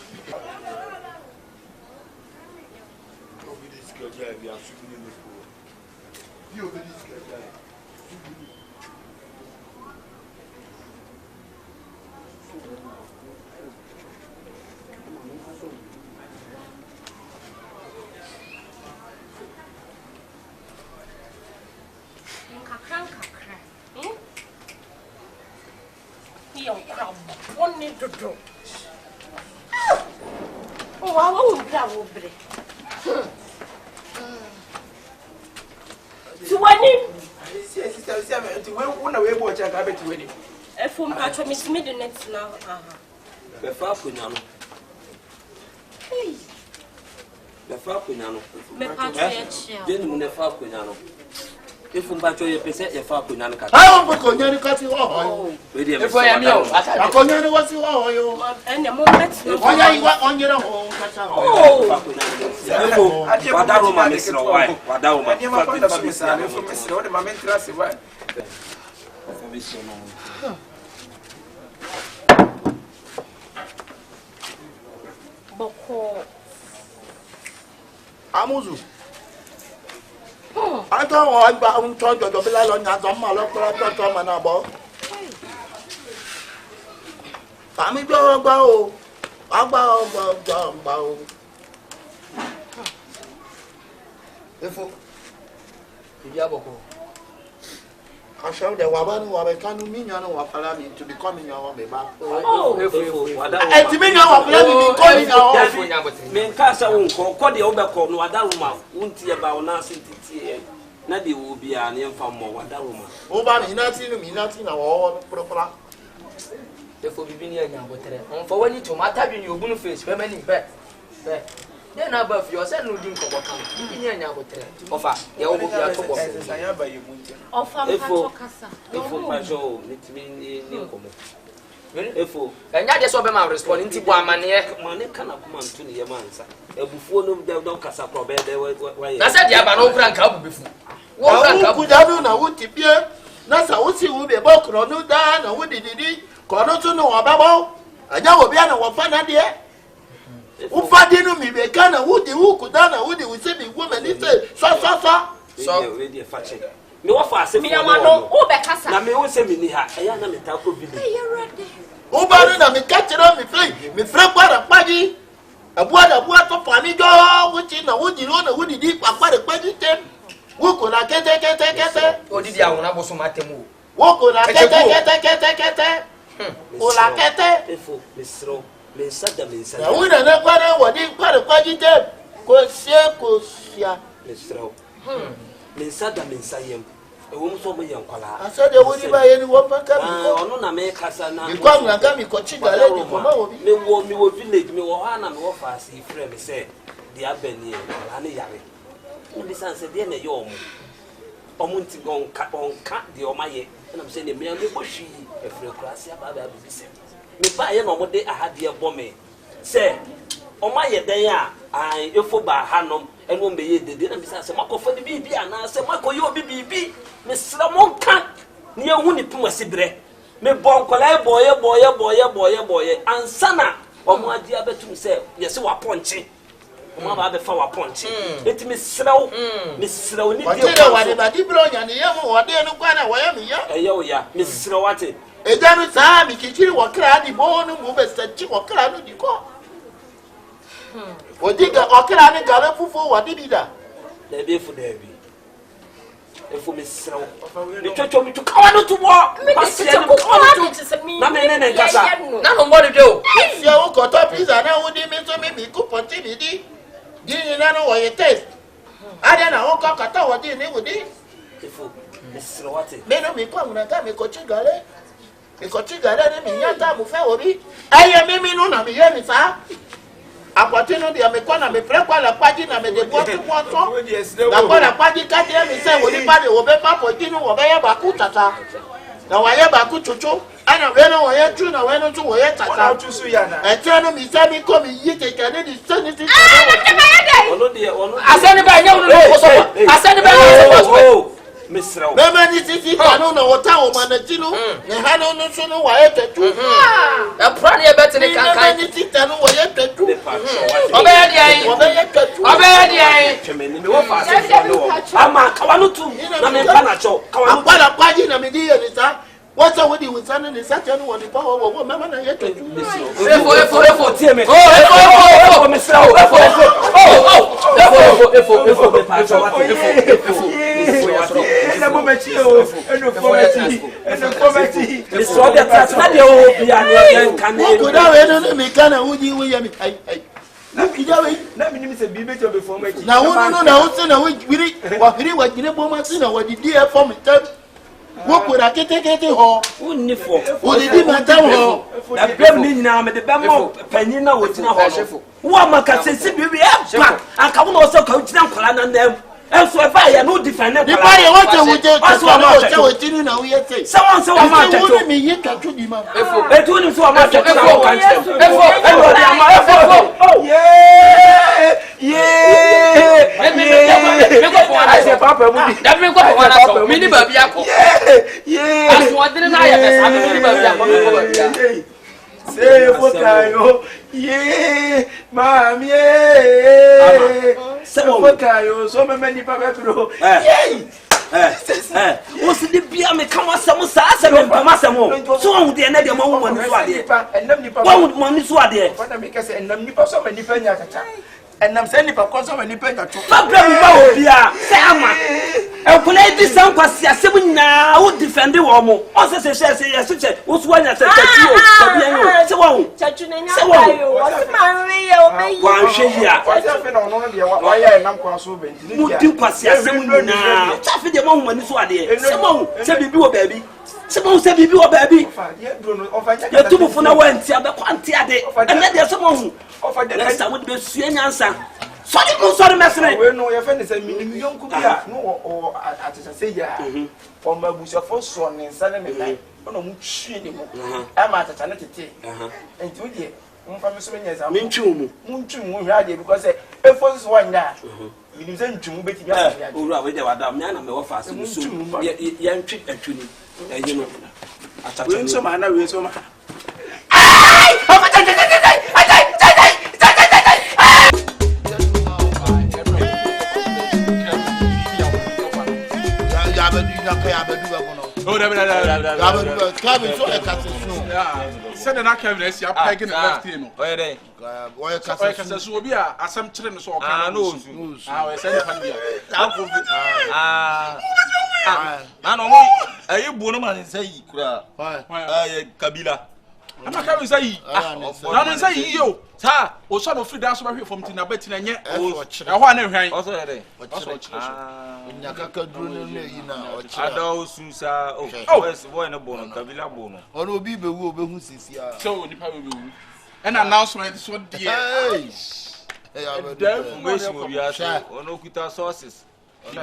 Speaker 3: One need to do. Oh, I won't grab over it. To one
Speaker 5: sister to when we watch a carpet wedding
Speaker 3: if from patch me to me the next now.
Speaker 7: be fa kunya no
Speaker 3: Hey,
Speaker 7: be fa kunya no
Speaker 3: me patch ya.
Speaker 7: je ni mu ne fa kunya no if un ba cho ye pese ye fa kunya no ka
Speaker 1: I won't go near the coffee. Oh,
Speaker 7: we dey
Speaker 8: If I am yo,
Speaker 1: I go near the what's you all you.
Speaker 3: And the moment.
Speaker 1: Oh, yeah, you want on your own.
Speaker 3: Oh,
Speaker 7: efo wadaro ma mesro why wadaro ma
Speaker 5: ma pa da so sa for me se o de moment trase why
Speaker 3: Boko.
Speaker 1: Amuzu. I don't want to talk to the Bilal on your manabo. Family go. About. I shall the woman who have a can mean to becoming your baby.
Speaker 7: Oh,
Speaker 1: and to me, your calling your
Speaker 7: men Casa won't call the overcall, no Adaluma, won't hear about Nancy. Nadi will be an infant more Adaluma.
Speaker 1: Over nothing, all proper.
Speaker 8: Therefore, be near now. For when you to my tab in your blue face, feminine back. Then above your son will drink of what comes in your offer. You will be a top and I just open my responding to one man here. Money cannot come to the mansa. Before no, they don't cast a problem. I said, you have an old crank up before. What could I do now? Would it be? Nasa would see who be about Crono down or would it? Corno to know about. I know will be an orphan dear. Who fadinu me be kana wudi who kudana wudi we say the woman is so
Speaker 7: really fashion. Me wa fa se
Speaker 3: me amano o be kasa
Speaker 7: na me wo se me ni ha eya na me ta ko bi ni
Speaker 3: you ready
Speaker 1: o ba na me catch me free kwara kwaji abua to fami jo wuti na wudi no na wudi di kwara kwaji tem wo ko na kete
Speaker 8: o di awon na bo so matemu
Speaker 1: wo ko na kete o la kete
Speaker 7: efo misro mensada
Speaker 1: na wuna na kwara wodi kwara kwaji tem ko sia
Speaker 7: misro mensada mensayem ewo so mo yen kwala
Speaker 1: asa de woni ba ye ni wo paka
Speaker 7: ko ono na me kasa na
Speaker 1: mi kwa na ga mi ko chigale ni ko ma obi
Speaker 7: me wo village me wo ha na me wo fa si frɛ me sɛ de abani ala ne yare oni sanse de na yo omo nti onka de omaye na me sɛ ne me bo hwi efrɛ krasi aba bi sɛ me ba ye na omo de ahade bɔ me sɛ omaye den a ai efo ba hanom enu mbe ye dede na bisa se makofo de bibi ana se makoye obi bibi me sra monka ne ehu ni pum asibre me bon kola boye ansana omo adi abetum se yesi wa ponche omo ba be fa wa ponche eti me sra ni
Speaker 1: de wa de ba di bro nya ne ye mo wo de no kwa na wo ye me ya
Speaker 7: eye o ya me sra wate
Speaker 1: ejanu sa mi kichiri wo kra di bo no mo be sa chi wo kra no di ko Odiga okra ni gale fufu wadi bida.
Speaker 7: Na be fu da bi. Efu me srawo. Ni chocho mi tukawa no tuwo.
Speaker 3: Pasi ya ko kwa
Speaker 7: na me ne ngasa.
Speaker 8: Na no mo de o.
Speaker 1: Sia wo ko to pizza na wo di mi so mi ku ponti bi di. Di ni na no wo ye test. Ada na wo ko kata wo di ni wo di.
Speaker 7: Efu me srawate.
Speaker 1: Me no mi kwa na ga mi ko chigale. Mi ko chigale ni mi nyata mu fe obi. Aye mi no na mi ye mi sa. Apotino dia me kona me prepare la kwaji na me de boto na kona kwaji kati ya mi se woni pa de wo be pa potino wo be ya ba ku tata na wa ya ba ku chuchu ana we no wo ye tu na we no tu wo ye tata e no mi se mi ko mi yi keke ne di se ni ti
Speaker 7: ono de ono
Speaker 8: asani ba nya no so asani ba no
Speaker 7: misrawo
Speaker 1: meme ni titi kanu na wota wo manatino ne ha no no so no wa ye tetu
Speaker 8: e pra ne beti ne kankan
Speaker 1: ni titi no wo ye tetu
Speaker 8: obeya di ai
Speaker 7: chemeni me wo fa se no ama kawa no tu na me pa na cho kawa no
Speaker 1: apala kwaji na me di ye ni sa what's with you with son ni sa chanu wo ni pa wo mama na ye tetu
Speaker 7: efo tie me
Speaker 8: efo
Speaker 7: misrawo efo me pa cho wate efo
Speaker 5: ena momechi o eno kometi
Speaker 7: misro de tata na de o bia ne kan ne
Speaker 1: ko da we no mi kana uji wo ye mi ai na kija we
Speaker 5: na mi ni se bi mecho be for mechi
Speaker 1: na wo no na wo se na wo wiri wa gire bo ma se na wo di e form tab wo ko ra kete ho
Speaker 7: unni fo
Speaker 1: wo di ma tab ho
Speaker 7: da bem ni nyina me de be mo panyin na wo gina ho wo ma ka se si bi e ba aka wo no so ka gina nkwala na nam enso e fa ya no defend na
Speaker 1: di pa ye wo te wo je wo tinu na wo ye te
Speaker 7: someone say wo ma teto
Speaker 1: wo mi ye ka tu di ma
Speaker 7: etu ni so wo ma teto na wo kan
Speaker 8: efo
Speaker 7: di ama efo
Speaker 8: me ko po ana se papa mu bi da me ko po ana so mi ni ba bi akọ aso odin na ya be sa me ni ba bi akọ me ko ba bi
Speaker 5: Say Fokayo, yeah, Mammy, say Fokayo, so many Pablo.
Speaker 7: What's the beer? Me come as some sass and Pamasamo. So the end of the moment is what money is what there.
Speaker 5: What I make us and Nipa so many penny at a time. And I'm sending for so many penny at two.
Speaker 7: Sama. I play this song was 7 now, defend the woman. Also, says, yes, what's one that said, Someone said, "You are baby." You're too for no one. See the quantity, and then there's someone who offered the rest. I would be seeing answer. Sorry, Master.
Speaker 5: We know your friend is a million cookia, no, or at a say, for my bush of first son and son and night. Oh, no, I'm at a sanity. And 2 years, from so many years, I mean, Moon, because a first one now. You send to me, oh, rather, there are man of the fast, young trick and tuning. You know, I will so man, I will so much.
Speaker 9: Send an Akabenezer, you're pegging the left team. Where they? Why, Casas will be as some children so I know. I send it.
Speaker 10: Are you Bonoman and say, Kabila?
Speaker 9: I'm not coming to say, no, say you, sir, or son of free dance from Tina Betty and yet, I want to also a day. An announcement is what the sources.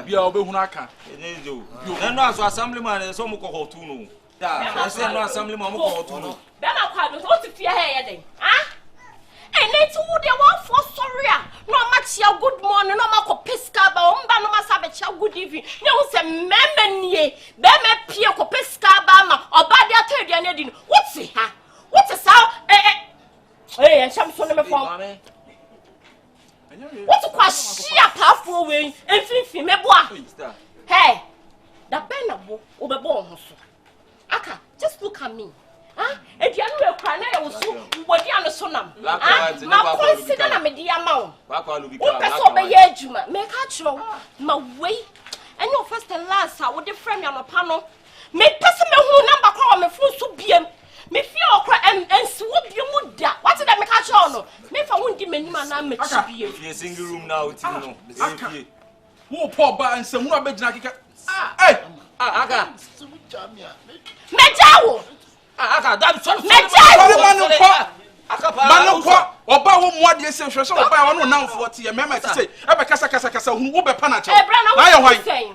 Speaker 9: Be our Behunaka.
Speaker 10: And also assemblyman and some call to know. I said no assemblyman to know.
Speaker 3: Then I can't go to fear heading. Ah? And it's who they want for sorry. No much your good morning, no more pesca, but no mass have a good evening. No, say, Memon ye, Beme Pio Pesca Bama, or Badia Turdian. What's it, huh? What's a sound? Hey, and some son of a form. What's a quashia powerful way and fifty me bois? Hey, the Benabo, Oberborn. Aka, just look at me. Ah, if you are not crying, I will so what you are sonam. Ah, my consider a media mount. What can so be a juma? Make a show my way. And your first and last, I would frame on a panel. Make person who number call me full to be me feel cry and swoop you would that. What did I make a show? Me if I won't give me man, I'm a be a
Speaker 10: single room now.
Speaker 9: Who poor bar and some more bednaka. Hey, Aga.
Speaker 3: Mejawo.
Speaker 10: Aka, that's so
Speaker 9: Manoko, or bow more dear so by one now 40 and member to say, Abacasa, who will be panacha.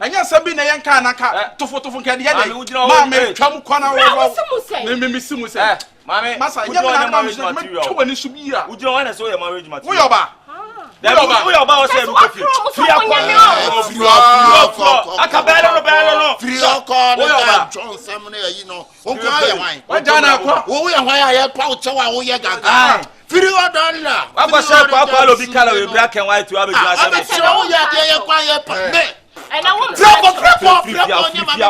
Speaker 9: And yes, I've been a young canaka to photo from Canadian. Mamma, come corner, Miss Simus. Mamma, Massa, you know, when it should be. Would you want to show your marriage material? We are about to
Speaker 3: and I want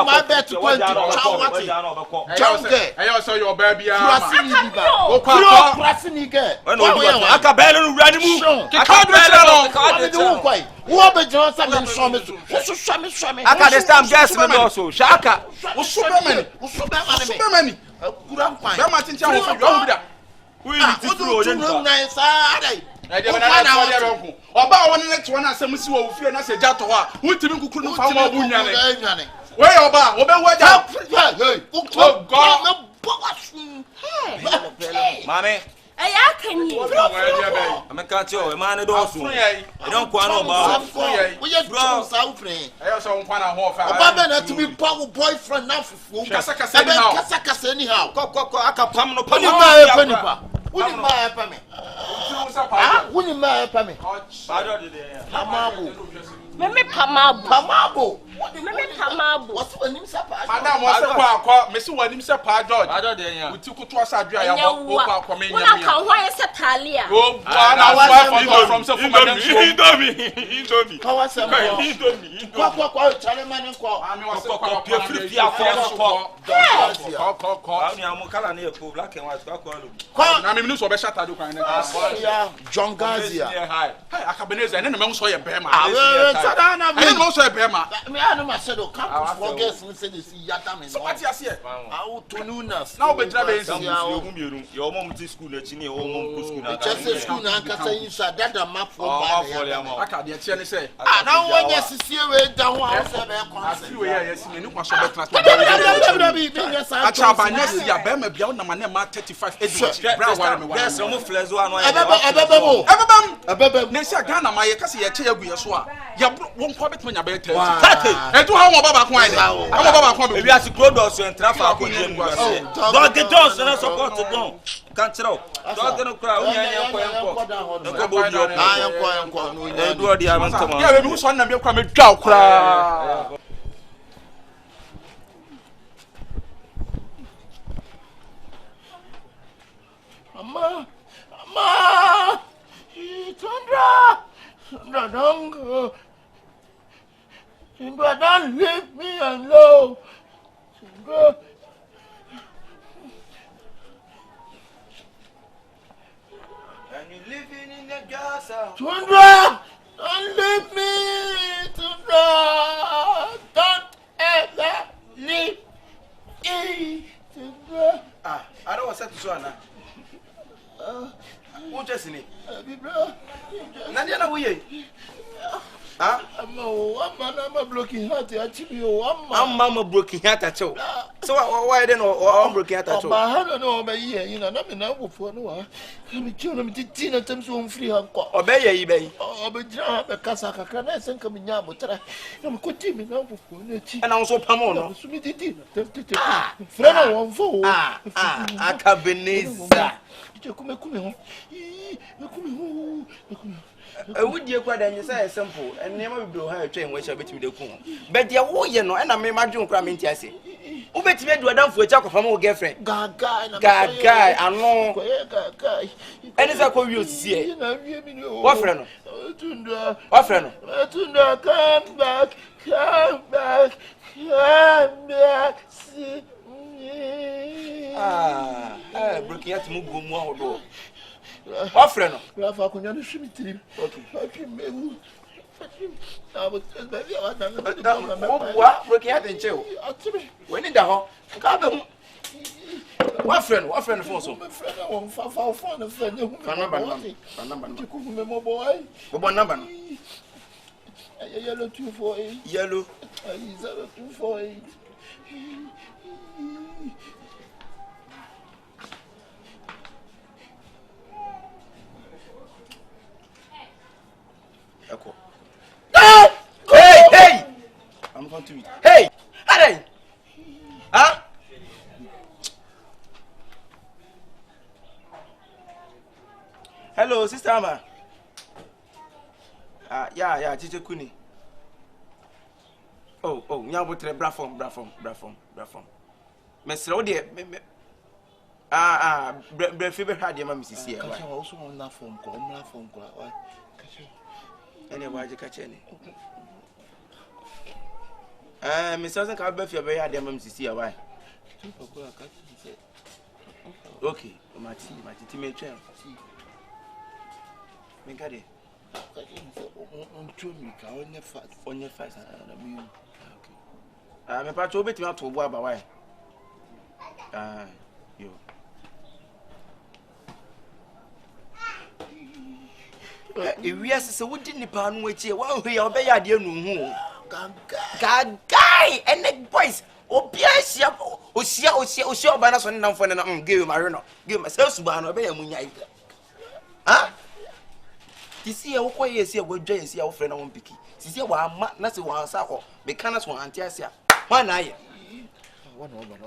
Speaker 1: my bed to I
Speaker 9: also your baby. Oba one next one asem si wo fie na se jato a wutimi kukuru no fa wo bunyane we oba waja oh god
Speaker 10: mame
Speaker 3: I can you
Speaker 10: I'm can't you man do so I don't kwa no ba
Speaker 1: we just bro sa ufre
Speaker 9: I also kwa na ho fa
Speaker 1: oba na to be power boyfriend na fufu kasa anyhow
Speaker 10: aka pam no
Speaker 1: pam nipa Wouldn't my help me? Wouldn't my help me? Amabu.
Speaker 3: Meme Pamabo.
Speaker 1: Pamabo.
Speaker 3: Meme Pamabo.
Speaker 1: What's the name, sir?
Speaker 9: Madam, what's the Messi when him say Pa George.
Speaker 10: I don't know.
Speaker 9: We took to us a dry. I come in.
Speaker 3: When I can why is it Talia?
Speaker 9: Oh, I from some Indomie.
Speaker 1: How was
Speaker 10: Indomie.
Speaker 1: Call Charlemagne and call.
Speaker 9: I mean, what's the I mean, so better to do kind of
Speaker 1: John Gazia.
Speaker 9: Hey, Akabenezer, and then the man saw a Bema.
Speaker 1: I
Speaker 9: didn't also a Bema.
Speaker 1: I know my shadow. Come for guests and say this Yatam.
Speaker 9: So what's your say?
Speaker 1: Out to Nunas.
Speaker 9: Now, but
Speaker 10: your mom to school at Chini, your mom school.
Speaker 1: Just school and can say that a map for
Speaker 9: I can't yet say.
Speaker 1: Now, when you see you down,
Speaker 9: I see where yes, you know, I next year, Bema beyond the man, 35
Speaker 10: There's some flesh one.
Speaker 9: Nancy Ghana, my Cassia, you swap. You won't pop it when you're better. And to how about wine? I'm about
Speaker 10: we are to grow those and traffic. Don't get those and support to go. Can't tell. Don't get a crowd.
Speaker 9: Yeah, who's on them coming down.
Speaker 1: Mama, Mama, Sandra, don't go. Sandra, don't leave me alone. Sandra.
Speaker 5: And you living in the Gaza.
Speaker 1: Sandra, don't leave me. Sandra, don't ever leave me. Sandra.
Speaker 5: I don't want to say to Suana. Who just in it? Nadia, we I'm a broken heart. I'm Mamma broken heart at all. So why then or broken heart at all? I don't know about you, you know, nothing now for no one. I'm killing me to attempts on free obey eBay. Oh, but a Casaka can I send coming out, but I'm continuing now for and also Pamona. Friend, one for Akabenezer. Would you quite and you say simple and never do her train which I bet you the coon. But your war, you know, and I may imagine cramming Tessie. Who bet me do a dump for a chocolate from old girlfriend? Guy, I know. And it's a call you see. What friend? What friend? Come back, come back, come back. Broken out to move more. What friend? Rafa, can you shoot me to him? Okay. What? Broken out in jail. When in the hall, come. What friend? What friend for so? My friend, I won't fall for a friend. What number? Yellow 248. Yellow 248. Hey! I'm going to eat. Hey! Hey! Huh? Hello, Sister Amma. Yeah, Teacher Kuni. Oh, now what the Brafom. Mr. Odia. Fever had your mammy see. I also on that phone call. Anyway, you catch any. Miss Susan can't be your very hard mammy see a why. Okay, my tea may change. Make it. On your face. Okay. I'm a part of it not to work away. You. If we are so what didn't pan which you won't be obey a dear no. Guy and the boys. Oh, yes, oh, banners on down for an give my runner. Give myself to ban obey a moon. Huh? You see, a way is here with Jay, see our friend on Picky. See, one not the one saw, mechanics one antiasia. One eye. One over.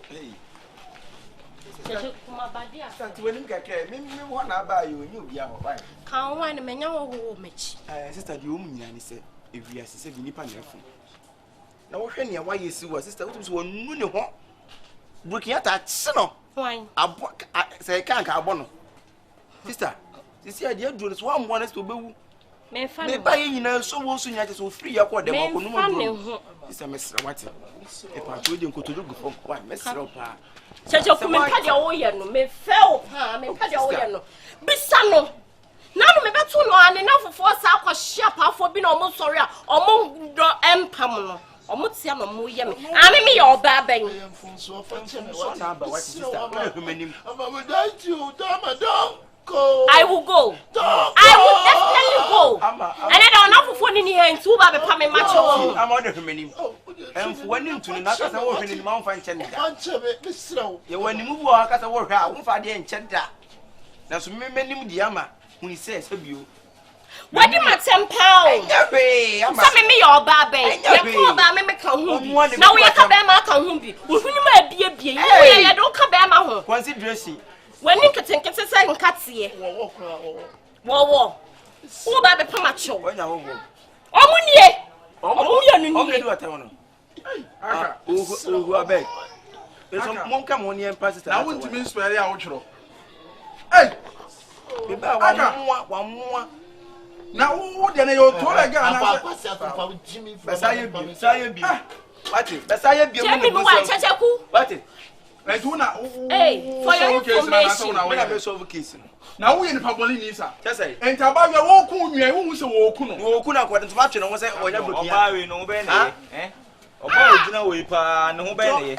Speaker 5: Hey, Santi when him kakra, me want to buy you new bia ho.
Speaker 3: Kan wan me nya wo mechi.
Speaker 5: Sister di omu nyina ni se ewi ase bi nipa na fun. Na wo hwe ne wa yesi wa sister wotum so wonu ne ho. Breaking at a no.
Speaker 3: Why?
Speaker 5: Abo say kan ka abo no. Sister, sisi ade aduro so am wona so bewu.
Speaker 3: Me fa
Speaker 5: me ba yin na so wo so nya so free yakọ dem akọ no mo. Sister me sra wate. E pa to de nkotodo gu fo kwa me sra pa.
Speaker 3: Cheche ku me pa de wo ye no me fe o pa me pa de wo ye no. Bisa no. Na no me beto no ane na fofo sa akọ pa afọ bi na omo sori a omo do empam no. Omo tia no mo ye me. Ami me ye oba ben. I will go. I will definitely go. And then I'll not for any hands who have a pammy match.
Speaker 5: I'm on the many. And for one into the Naka working in the Mount Fanchen. You when you move walk as a worker, I won't find the enchant that. Now, so many Diama when he says, have you.
Speaker 3: What do you want £10? Some me your baby. Your baby make a home. Now we are coming back home. We might be a beer. I don't come back home.
Speaker 5: Consideration.
Speaker 3: When you can take it a second cut here. Whoa. Who baby Pamacho?
Speaker 5: Who are beg? There's some monk come on here and pass it. I want to miss where I outro. Hey! One more. Now, who then you told again?
Speaker 3: Hey, for your information.
Speaker 9: Now we in public news. Just say, and about your walk, who was a walk, according to what you know, was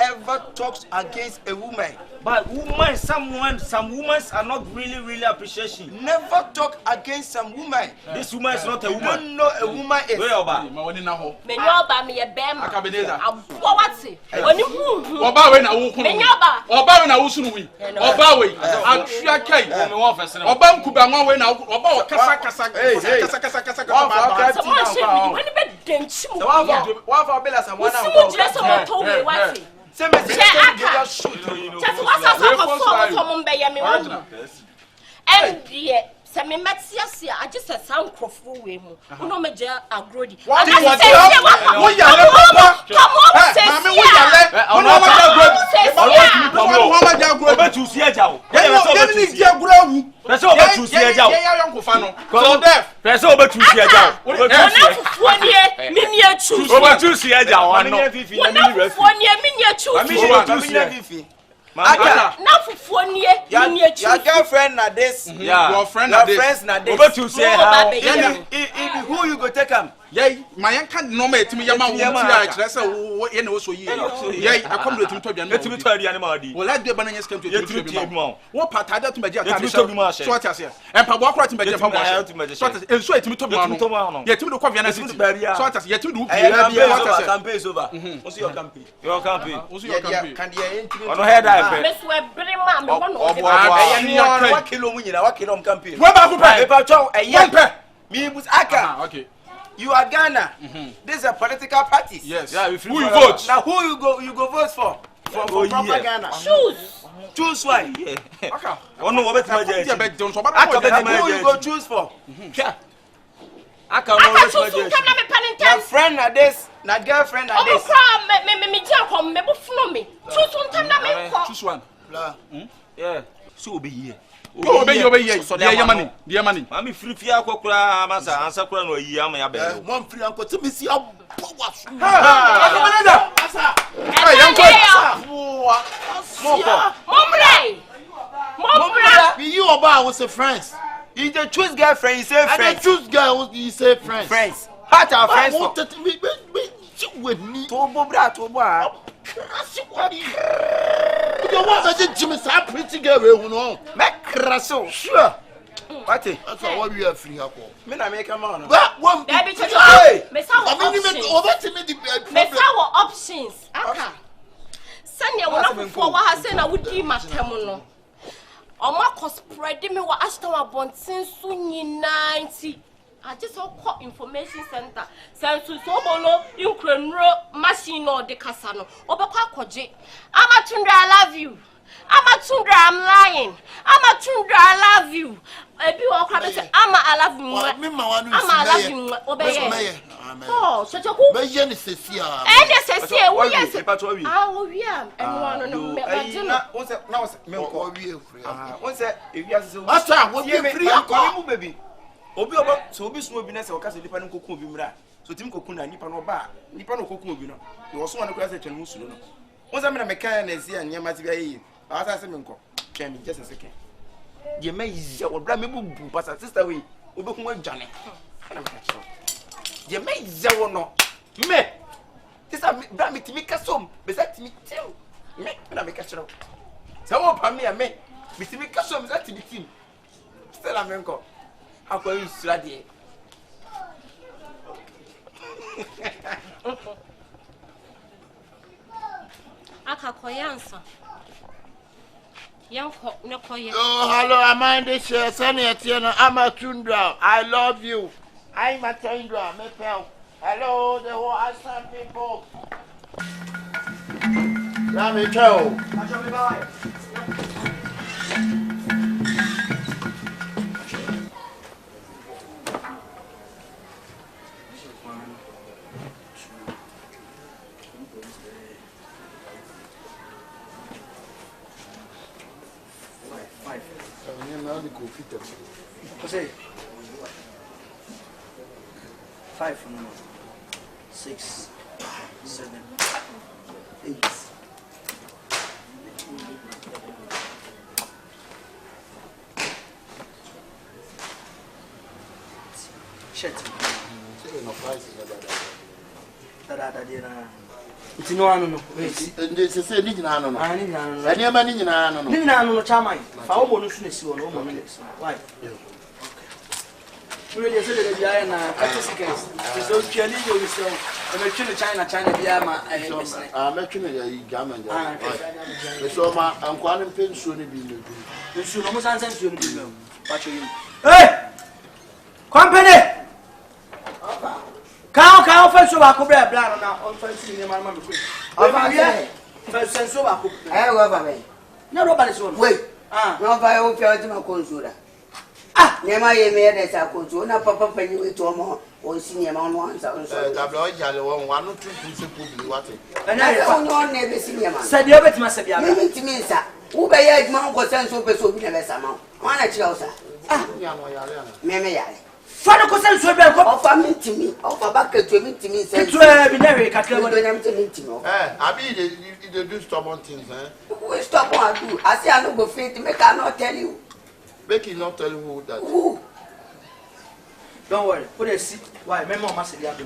Speaker 5: ever talks against a woman.
Speaker 10: But women, some women are not really appreciation.
Speaker 5: Never talk against some woman.
Speaker 10: This woman is not a woman.
Speaker 5: Don't know a woman is.
Speaker 3: Me nyoba me ye bema.
Speaker 9: Akabenezer.
Speaker 3: Abo wati. Oni hu.
Speaker 9: Oba we na wo kunu.
Speaker 3: Me nyoba.
Speaker 9: Oba we na wo sunu wi. Oba we. Atwa kai. Me won fese na. Oba nkuba nwa we na oba wo kasa.
Speaker 3: Wani be denchi mu.
Speaker 5: One for bela some one
Speaker 3: now. Sumu jira some to me wati.
Speaker 5: Say me just shoot.
Speaker 3: Just what's up for mum be ye me won. And se me metiasia I just a sound crofo we mu uno me ja agrodi
Speaker 9: what
Speaker 3: come on
Speaker 9: say
Speaker 5: your girlfriend na this.
Speaker 9: Your friend
Speaker 5: na this. Your friends na this.
Speaker 10: Over to say how.
Speaker 5: Who you go take him?
Speaker 9: Yeah, my can't normally to me. Yama, let's say, what you know, so yeah, I come to him to be an animal. Well, let the bananas come to you. What part I don't make it. Short as here. And Papa to make it. And so it's me to Mano. Yet to the Covian, short as yet to do.
Speaker 5: Campaign is over. What's your campaign? Your campaign. What's your campaign? Can you on head?
Speaker 3: Miss Webber,
Speaker 5: what kilo campaign? What about a young me was Aka. Okay. You are Ghana. This is a political party.
Speaker 9: Yes.
Speaker 5: Yeah, who you vote? Now who you go vote for? For proper Ghana. Choose one. Yeah. Okay.
Speaker 10: Oh no, what about
Speaker 5: who you go choose for?
Speaker 10: Yeah.
Speaker 5: Your friend na this, na girlfriend na this.
Speaker 9: Choose one.
Speaker 10: Yeah. So be here.
Speaker 9: Go obey your money. Dear money.
Speaker 10: Mami free fia kokura masa answer kura no yi am ya be.
Speaker 1: One free uncle to me see a power.
Speaker 9: Ha!
Speaker 1: Mombre. You about was a friends.
Speaker 5: You the choose girlfriend, you say friends.
Speaker 1: I choose girl, you say friends.
Speaker 5: Friends. What are friends for?
Speaker 1: With me.
Speaker 5: Tobo bra, tobo.
Speaker 1: You don't want to Jimmy so pretty girl, you know.
Speaker 5: Make crasso. Sure. What it?
Speaker 1: That's what we are free up.
Speaker 5: Me na make a man.
Speaker 3: But one me options. Aka. Sanya wona for wa ha say na wudi matem no. Omo spread me wa Ashtown abontin so nyina nti. I just call information center. Sense so bolo inkrenro machine no de kasa no. Obekwa koje. Amatundra I love you. Tundra, I'm lying. I'm a Tundra, I love you. I love you. I'm a love you. Obey. Oh, such a good vision is here. And yes, oh, yeah. And
Speaker 5: Obi oba so obi so obi na se okase nipa nkoku obi mra so tim koku na nipa no ba nipa no koku obi no e wo so wan ko ase twene musulo no won me na meka na esi anya ma ti bia yi asa se me nko twene just a second ye me yi o bra me bubu pasa sister we obi ku adwane na meka chiro ye me yi wo no me sister bra me timi kasom be sa timi tim me na meka chiro se wo pa me ya me timi kasom za timi tim sister me nko akwa usrade
Speaker 3: akakoyansa yanko nekoye
Speaker 1: oh hello amande share sane etiena amatundra I love you I'm Matundra me pel hello the whole Ashtown people la me ciao bye.
Speaker 8: Say 5, 6, 7, 8. Shit. It's no one.
Speaker 1: This is a digit. I don't know. I never knew. I don't know.
Speaker 8: Chamai. Why? Really, say that they are na 30 seconds. So clearly you say, I'm actually China be ma I'm
Speaker 1: actually a gammon. So my uncle pension be.
Speaker 8: You should almost answer you. Hey! Company! Can't first so I could be a plan now on fancy in my mamma. First and so I could. I love me. No, nobody's one. Wait. No, by all my consular. Nema ye me de sa ko to na papa panyi we to mo o senior man one sa so
Speaker 1: tablo jale won wanu tu se ko bi wate
Speaker 8: na on ne be senior man sa de obetima sa bia me ntimi nsa wo be ye aduma ko senso pe so bi na be sa ma wana chi o sa
Speaker 1: ya no yare na
Speaker 8: me yare fa no ko senso be ko ofa me ntimi ofa ba ka to me ntimi nsa to bi na we kakra mo do na ntimi ntimi
Speaker 1: abi they do stubborn things
Speaker 8: we stop on do I say I no go fit me cannot tell you.
Speaker 1: Make it not tell you who that.
Speaker 8: Don't worry. Put a seat. Why? My mom must be able to.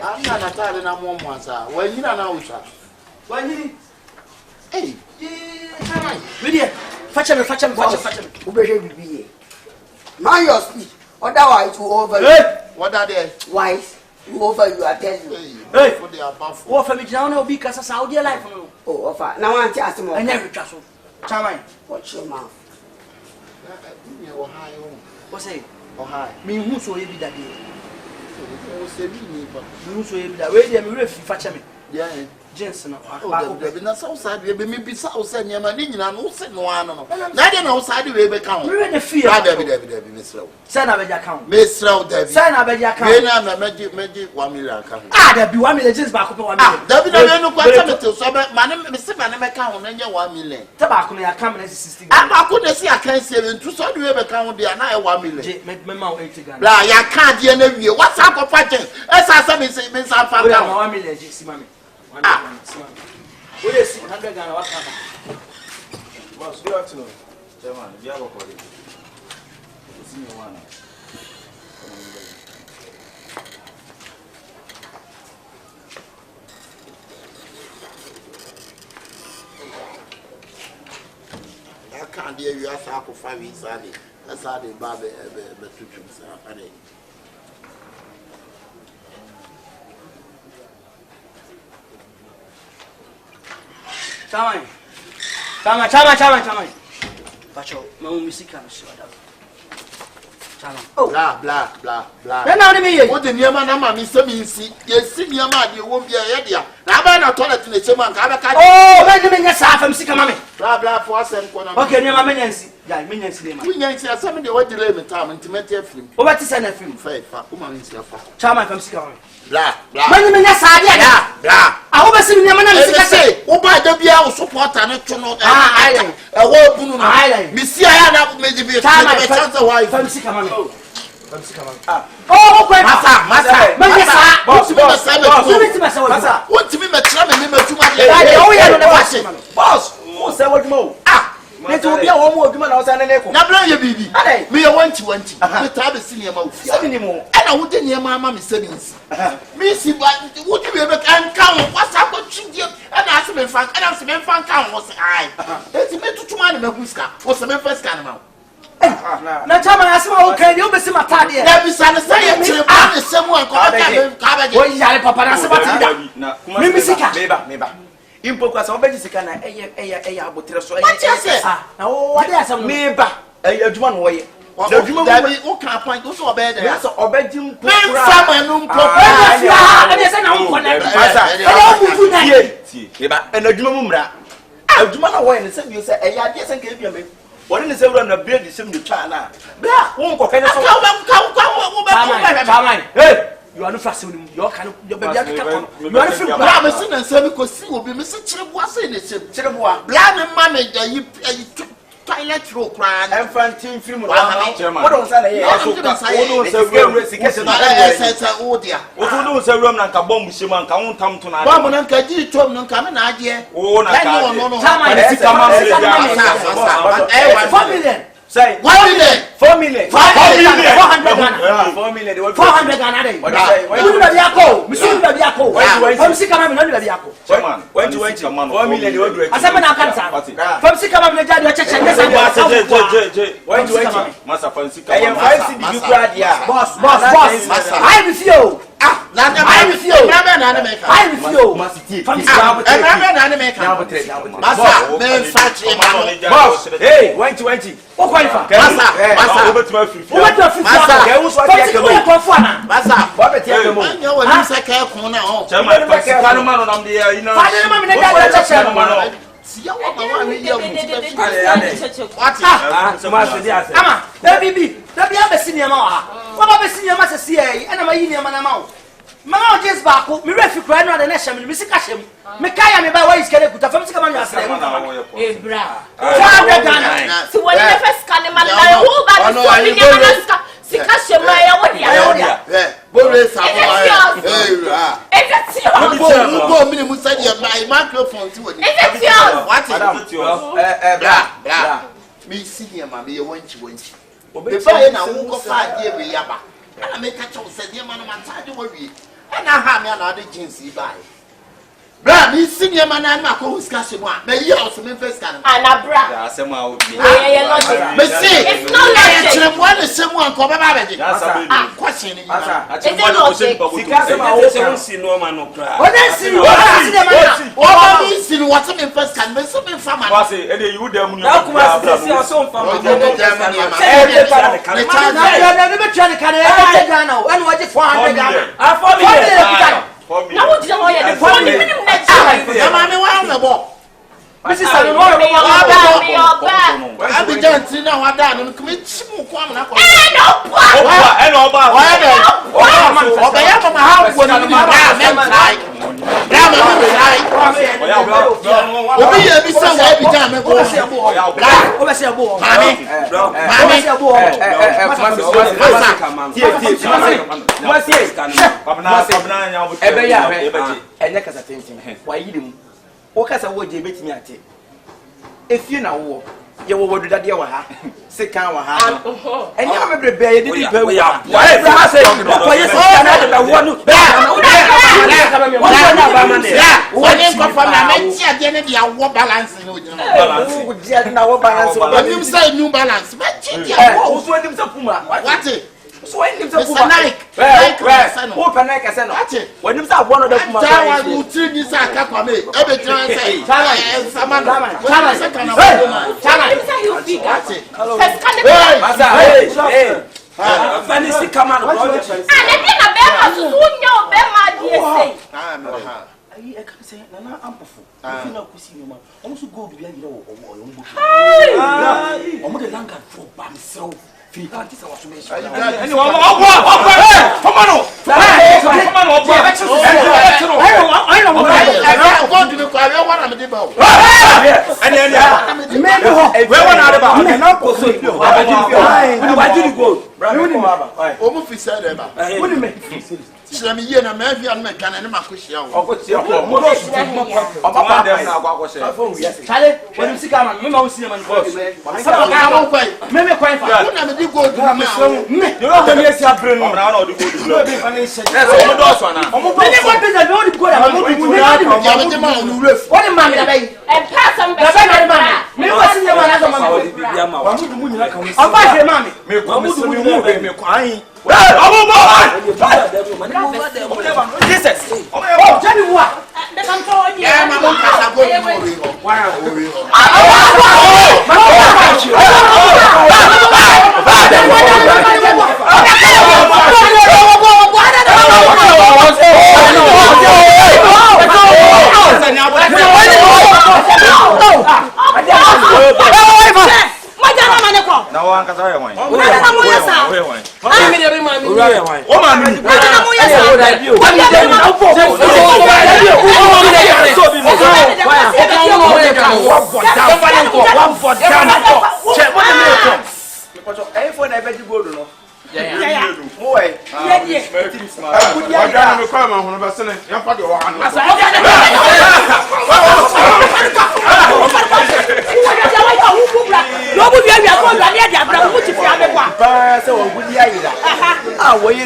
Speaker 1: I'm not telling them one once. When you know,
Speaker 8: when you
Speaker 1: hey,
Speaker 8: Lydia, fetch him. Who be mind your speech. Otherwise, you over.
Speaker 1: What are they?
Speaker 8: Wise. You over. You are telling you.
Speaker 1: Hey, for the above.
Speaker 8: What for me now? Because of Saudi life. Oh, offer. Now I ask him. I never trust him. Chamai, watch your mouth. What's it? Oh, hi. Me who so you be that day? Me so you be that way. They me fetch me. Yeah, Jensen. Oh,
Speaker 1: there be na outside. We be me be outside. Nyama ni nyina no se no ano. Na dey na outside we be count.
Speaker 8: We the fear.
Speaker 1: There be Mr.
Speaker 8: Say na be account.
Speaker 1: Mr. David.
Speaker 8: Say na be account.
Speaker 1: We na meji 1 million account.
Speaker 8: There be 1 million just back up 1 million.
Speaker 1: There be no kwata me so man me se man me count na nya 1 million.
Speaker 8: Te back me account na 60.
Speaker 1: Back na si account 7 so do we be count there na 1 million.
Speaker 8: Me ma 80 Ghana.
Speaker 1: Bla ya card ye na wie. What's up for patching? Esa say me say fa count.
Speaker 8: 1 million ji si mami. What is 100 Ghana? What happened?
Speaker 10: Boss, good afternoon. Chairman, you have a call. It's me one.
Speaker 1: I can't hear you as I for 5 weeks. That's how they baby two trips.
Speaker 8: Chama. Pacho, my music can show that. Chama. Oh,
Speaker 1: blah.
Speaker 8: Then now me.
Speaker 1: What the near man, Mamma, Mr. Mincy, yes, senior man, you won't be a head. na ba na toilet na chema nka ba ka
Speaker 7: oh me me nya sa fam sika mame
Speaker 1: bla bla for asem ko na
Speaker 7: okay ne ma me nyansi ya me nyansi ne ma
Speaker 1: we nyansi asem de what delay me time intimate film
Speaker 7: o ba ti se na film
Speaker 1: fa o ma nsi afa
Speaker 7: chama fam sika mame
Speaker 1: bla bla
Speaker 7: me nya sa dia
Speaker 1: bla bla
Speaker 7: a wo ba si ne ma na me sika se
Speaker 1: wo ba da bia wo supporter ne to no wo bunu no me si aya na me di bi
Speaker 7: chama fam sika mame oh okay masa me nya sa
Speaker 1: boss want me metra me matuma de
Speaker 7: ya wo ya no ne fashion
Speaker 5: boss who say what mo Nti obi a wo mo oduma na wo sa ne ko.
Speaker 1: Na bra ye bibi. Me ye wanti. Me ta be sini ma ofi.
Speaker 5: Sini mo.
Speaker 1: Ana wo de ne ma ma me savings. Me si ba wo di be kan kan wo sa ko twindie. Ana ase me fan, ana ase me fan kan wo se ai. Enti me tutuma ne me huska. Wo se me first kan ma.
Speaker 7: Na chama na asema o kan ye o be si mata de.
Speaker 1: Na bi sa ne sa ye tire ba ne semu an ko ka be.
Speaker 7: Wo yare papa na asema ti da. Me misika.
Speaker 5: Meba. Impoka sa obeji sika na eya abotre so
Speaker 7: na wo wade asem
Speaker 5: meba adwuma no woye
Speaker 1: da adwuma mo wo kan point wo so obey there
Speaker 5: so obeji mpokura
Speaker 1: sama no mpokura
Speaker 7: ade se na wo connect
Speaker 5: asa
Speaker 7: wo butu na
Speaker 5: tie meba en adwuma mu mra adwuma na woye ne se bi se eya ade se nka ebia me woni ne se wura na bread se mu twa na bra wo nkoka ne so
Speaker 1: ka
Speaker 5: hey
Speaker 7: you are not fast with your kind your baby you are not film
Speaker 1: bra me se na se me ko si obi me se kireboa se ne se kireboa bla me ma me da yi toilet roll cry
Speaker 5: infantile film no what don say na ye aso wo don say we sikese na
Speaker 1: say o dia
Speaker 5: wo don say we na nka bomb shema nka won tam to na
Speaker 1: bomb na nka ji tom no nka me na age
Speaker 5: o na ka
Speaker 1: no
Speaker 5: tama ni tama me ya
Speaker 7: 4 million
Speaker 5: say
Speaker 1: 1 million
Speaker 5: 4 million
Speaker 7: 400 Ghana
Speaker 5: 400
Speaker 7: Ghana dey what say you be yako misu be yako fam sika ma me no be yako
Speaker 5: when 4 million dey do
Speaker 7: asema na kanta fam sika ma me jadi cheche nyesa
Speaker 5: when masa fam sika ma 5 cd you grad ya
Speaker 7: boss I be feel
Speaker 1: na I be feel na make
Speaker 7: I be feel
Speaker 5: fam sika
Speaker 1: na make masa me search
Speaker 5: boss hey 20
Speaker 7: o qualify
Speaker 5: masa obetima free
Speaker 7: masa
Speaker 5: ke unso ati ke
Speaker 1: masa
Speaker 5: ba beti ke mo
Speaker 1: anya woni se ka ko na o
Speaker 5: chama fam sika no ma no nam de ya ina
Speaker 7: fa de ma me da cheche no
Speaker 1: siya wa ma wa wi ya mu
Speaker 7: what
Speaker 5: sama se dia se
Speaker 7: ama baby abesi niam wa wa ba besi niam se se yi ana ma yi niam na ma wo ma o just ba ko me refi kra no de na hyem me sika hyem me kaya me ba wa is kele kuta fam sika ma nya asere
Speaker 2: e bra
Speaker 7: 400 Ghana
Speaker 2: si woni ne first kan ma na wo ba so ni niam na sika hyem ya wo dia
Speaker 1: bore sa
Speaker 2: it's
Speaker 1: go mini mu say your microphone ti woni
Speaker 2: it's yours
Speaker 1: what bra me see here ma me wanchi be fa na wo ko fa die we yaba na me ka chaw say die ma no mataje wo wie na ha me na ade jeans bai bra me see here ma na ma ko discussion mo me yi o so me first kan
Speaker 2: ana bra
Speaker 5: ya se ma o bi
Speaker 1: me see
Speaker 2: it's not like
Speaker 1: chere mo na se mo an ko ba ba be question ni
Speaker 2: it's not
Speaker 5: sika se ma o se si no ma no kra
Speaker 7: o na si o
Speaker 1: ba mi si ni what me first kan me so me fa ma
Speaker 5: wa se e dey you dem no
Speaker 7: na kuma si aso mfa ma na be try kan e Ghana o ene waje 400 Ghana 4 million
Speaker 2: na wo je mo ye de 4 million na chi
Speaker 1: na ma me wa na bo
Speaker 7: Mrs. Salon wa
Speaker 1: Abidjan ti na wa da no kuma chi mu kwa na ko
Speaker 2: no pa
Speaker 1: oba ya mama ha wo ni ma me try bra ma me try obi ya bi sa wa Abidjan me ko
Speaker 7: o be se bo
Speaker 1: mami
Speaker 7: se bo ebe ya enye kasa tentin wa yi dem o kasa wo je betimi ate efie na wo ye wo wodu dade wa ha sika wa ha enye ma bebrebe ye didi pe wo ya bra se ko ye sika na de wo nu
Speaker 1: wani ko fa na me ti ade ne dia wo balance ni o jina
Speaker 7: balance wo dia na wo balance wo
Speaker 1: nim say new balance me ti dia
Speaker 7: wo so nim sa puma
Speaker 1: what
Speaker 7: so when nim sa puma
Speaker 1: Nike
Speaker 7: wo pa Nike se no when nim sa bo no da puma
Speaker 1: ta wa du tri ni sa ka kwa me e be try say sama se kana
Speaker 2: Fani si kama no. Ah, na be ma so nya o be ma die say.
Speaker 5: I can't say Nana Amperful. I feel like we see you, man. Also go to the idea of your book. I'm going to Lanka for myself. Feel like this was to me. Anyone? Come on!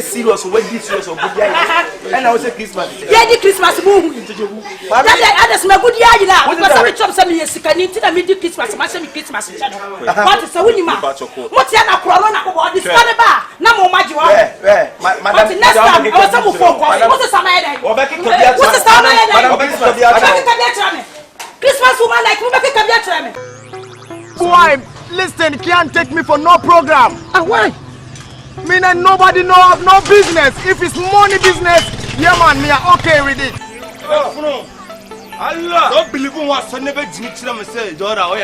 Speaker 5: Serious or serious or good and I was a Christmas. Yeah, Christmas movie. That is my good year. What is some years? Can you tell me Christmas? Christmas. What is a winning man? What's your corona about this? No more magic. Madam, next time, I was some phone call. What's the summer? What's the summer? Christmas woman like Rebecca.
Speaker 11: Why? Listen, can't take me for no program. Why? Me and nobody know of no business. If it's money business, yeah man, me are okay with it.
Speaker 10: Allah, don't believe in what son never did to say, Dora, Allah,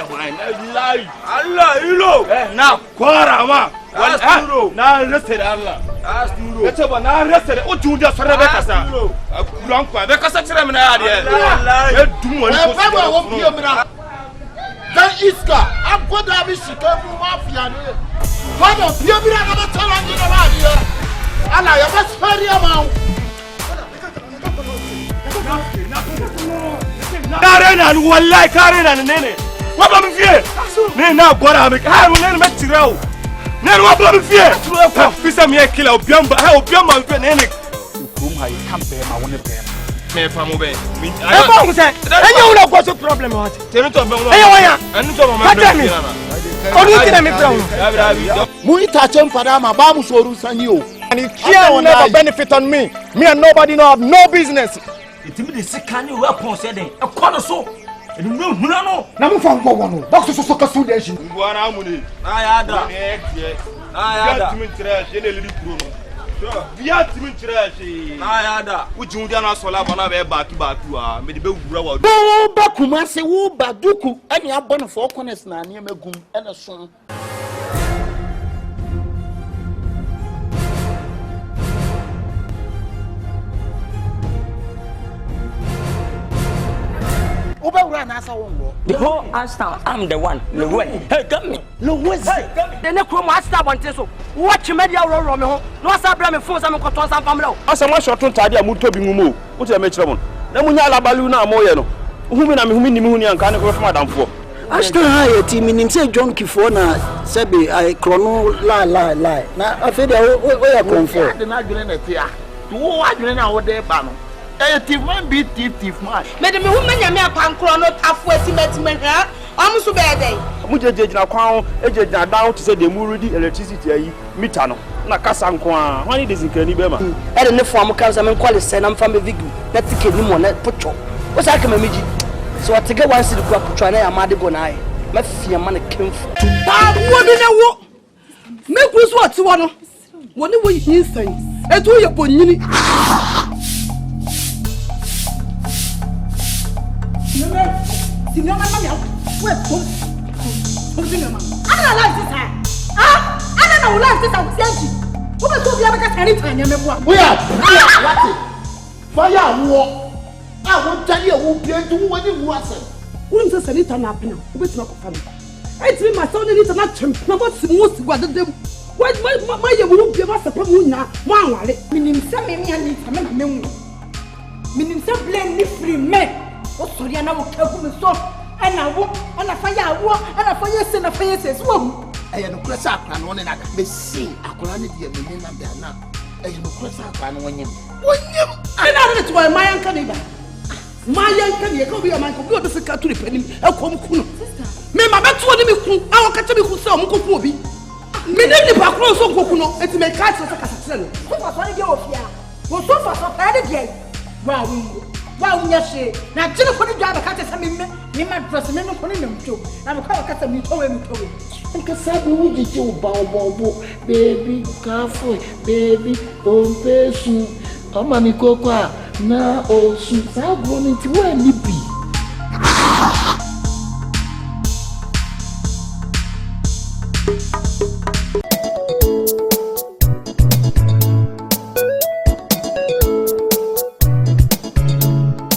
Speaker 10: you know. Now, Quarama. Now, rested Allah. Let's have an arrested. What do you just Rebecca? Rebecca, such a man.
Speaker 1: Then Iska, I'm going to be Chicago Mafia. What of you? I'm going to tell you about here. And I am a very amount.
Speaker 10: Karen and one like Karen and Nene. What am I fear? Now, what am I will make you know. Now, what am I fear? Fisa me a killer, Biamba, how Biamba and Nene. Whom I can't pay my own pay. Me from away. I know what's the problem.
Speaker 11: And it can never benefit on me. Me and nobody know of no business.
Speaker 7: It means the can you weapon said a corner so. And no,
Speaker 11: no, from one. Box of Socializing.
Speaker 10: What am I?
Speaker 7: The whole Ashtown, I'm the one. No way. Hey, come me. No way. The next room, Ashtown, one so. Watch media roll me home. No, I bring me phones. I'm going to some family.
Speaker 10: As a much short time, I'm to be moved. What's the matter? Namunya Baluna Moyano. Whom I'm whom and can't go from Madame for.
Speaker 12: Ashtown high team in himself, John Kifona, Sebi, I chrono lie. Now, I feel where I come from.
Speaker 1: The not doing it here. To what you know what they ban. Thief man be thief man.
Speaker 3: Madam, woman, you may have chrono halfway to met her. I'm so bad.
Speaker 10: Mujajina Crown, agent down to say the Muridi electricity, Mitano, Nakasan Kwan, when it is in Kenibema.
Speaker 12: I don't know for my cousin and call it send I'm from a victim. Let's take him on that put you. What's I come a so I take a one to the crop trying to amadi go night. My fear man came for.
Speaker 3: What do you want? Make us what you want. What do you say? I do your bonini.
Speaker 13: Senior man, where come? Senior man. I don't like this. Ah, I don't like this. I'm saying, who was to be able to carry time?
Speaker 1: We are what? Fire war. I won't tell you who play to what it wasn't.
Speaker 13: Who is a senator now? Who is not a family? I tell my son, it's not champ. Now, what's the most what them? Why my won't give us a problem now? One, meaning some men need to make me. Meaning some blame me free men. Oh, sorry, I know careful and so. And I walk, and I fire walk, and I fire send a fire says, Whoa. I am a cross up and one another. They see a colony of the men and they are not. I am a cross up and one. I know that's why my uncle neighbor. My uncle, you go be a man who goes to the country penny. I'll come cool. Me, my back to me, I will catch me who saw Mukobi. Me, the back row so Kokuno, and to make cats of a castle. What was one of your fear? Was so far from that again. Wow, yes, now Jennifer the driver catches me, my president of him too. I'm a car cat and me told him. Because I will get you, Bobo, baby, careful, baby, don't pay soon. Oh, Mammy Coca, now, oh, soon, I'll go into one.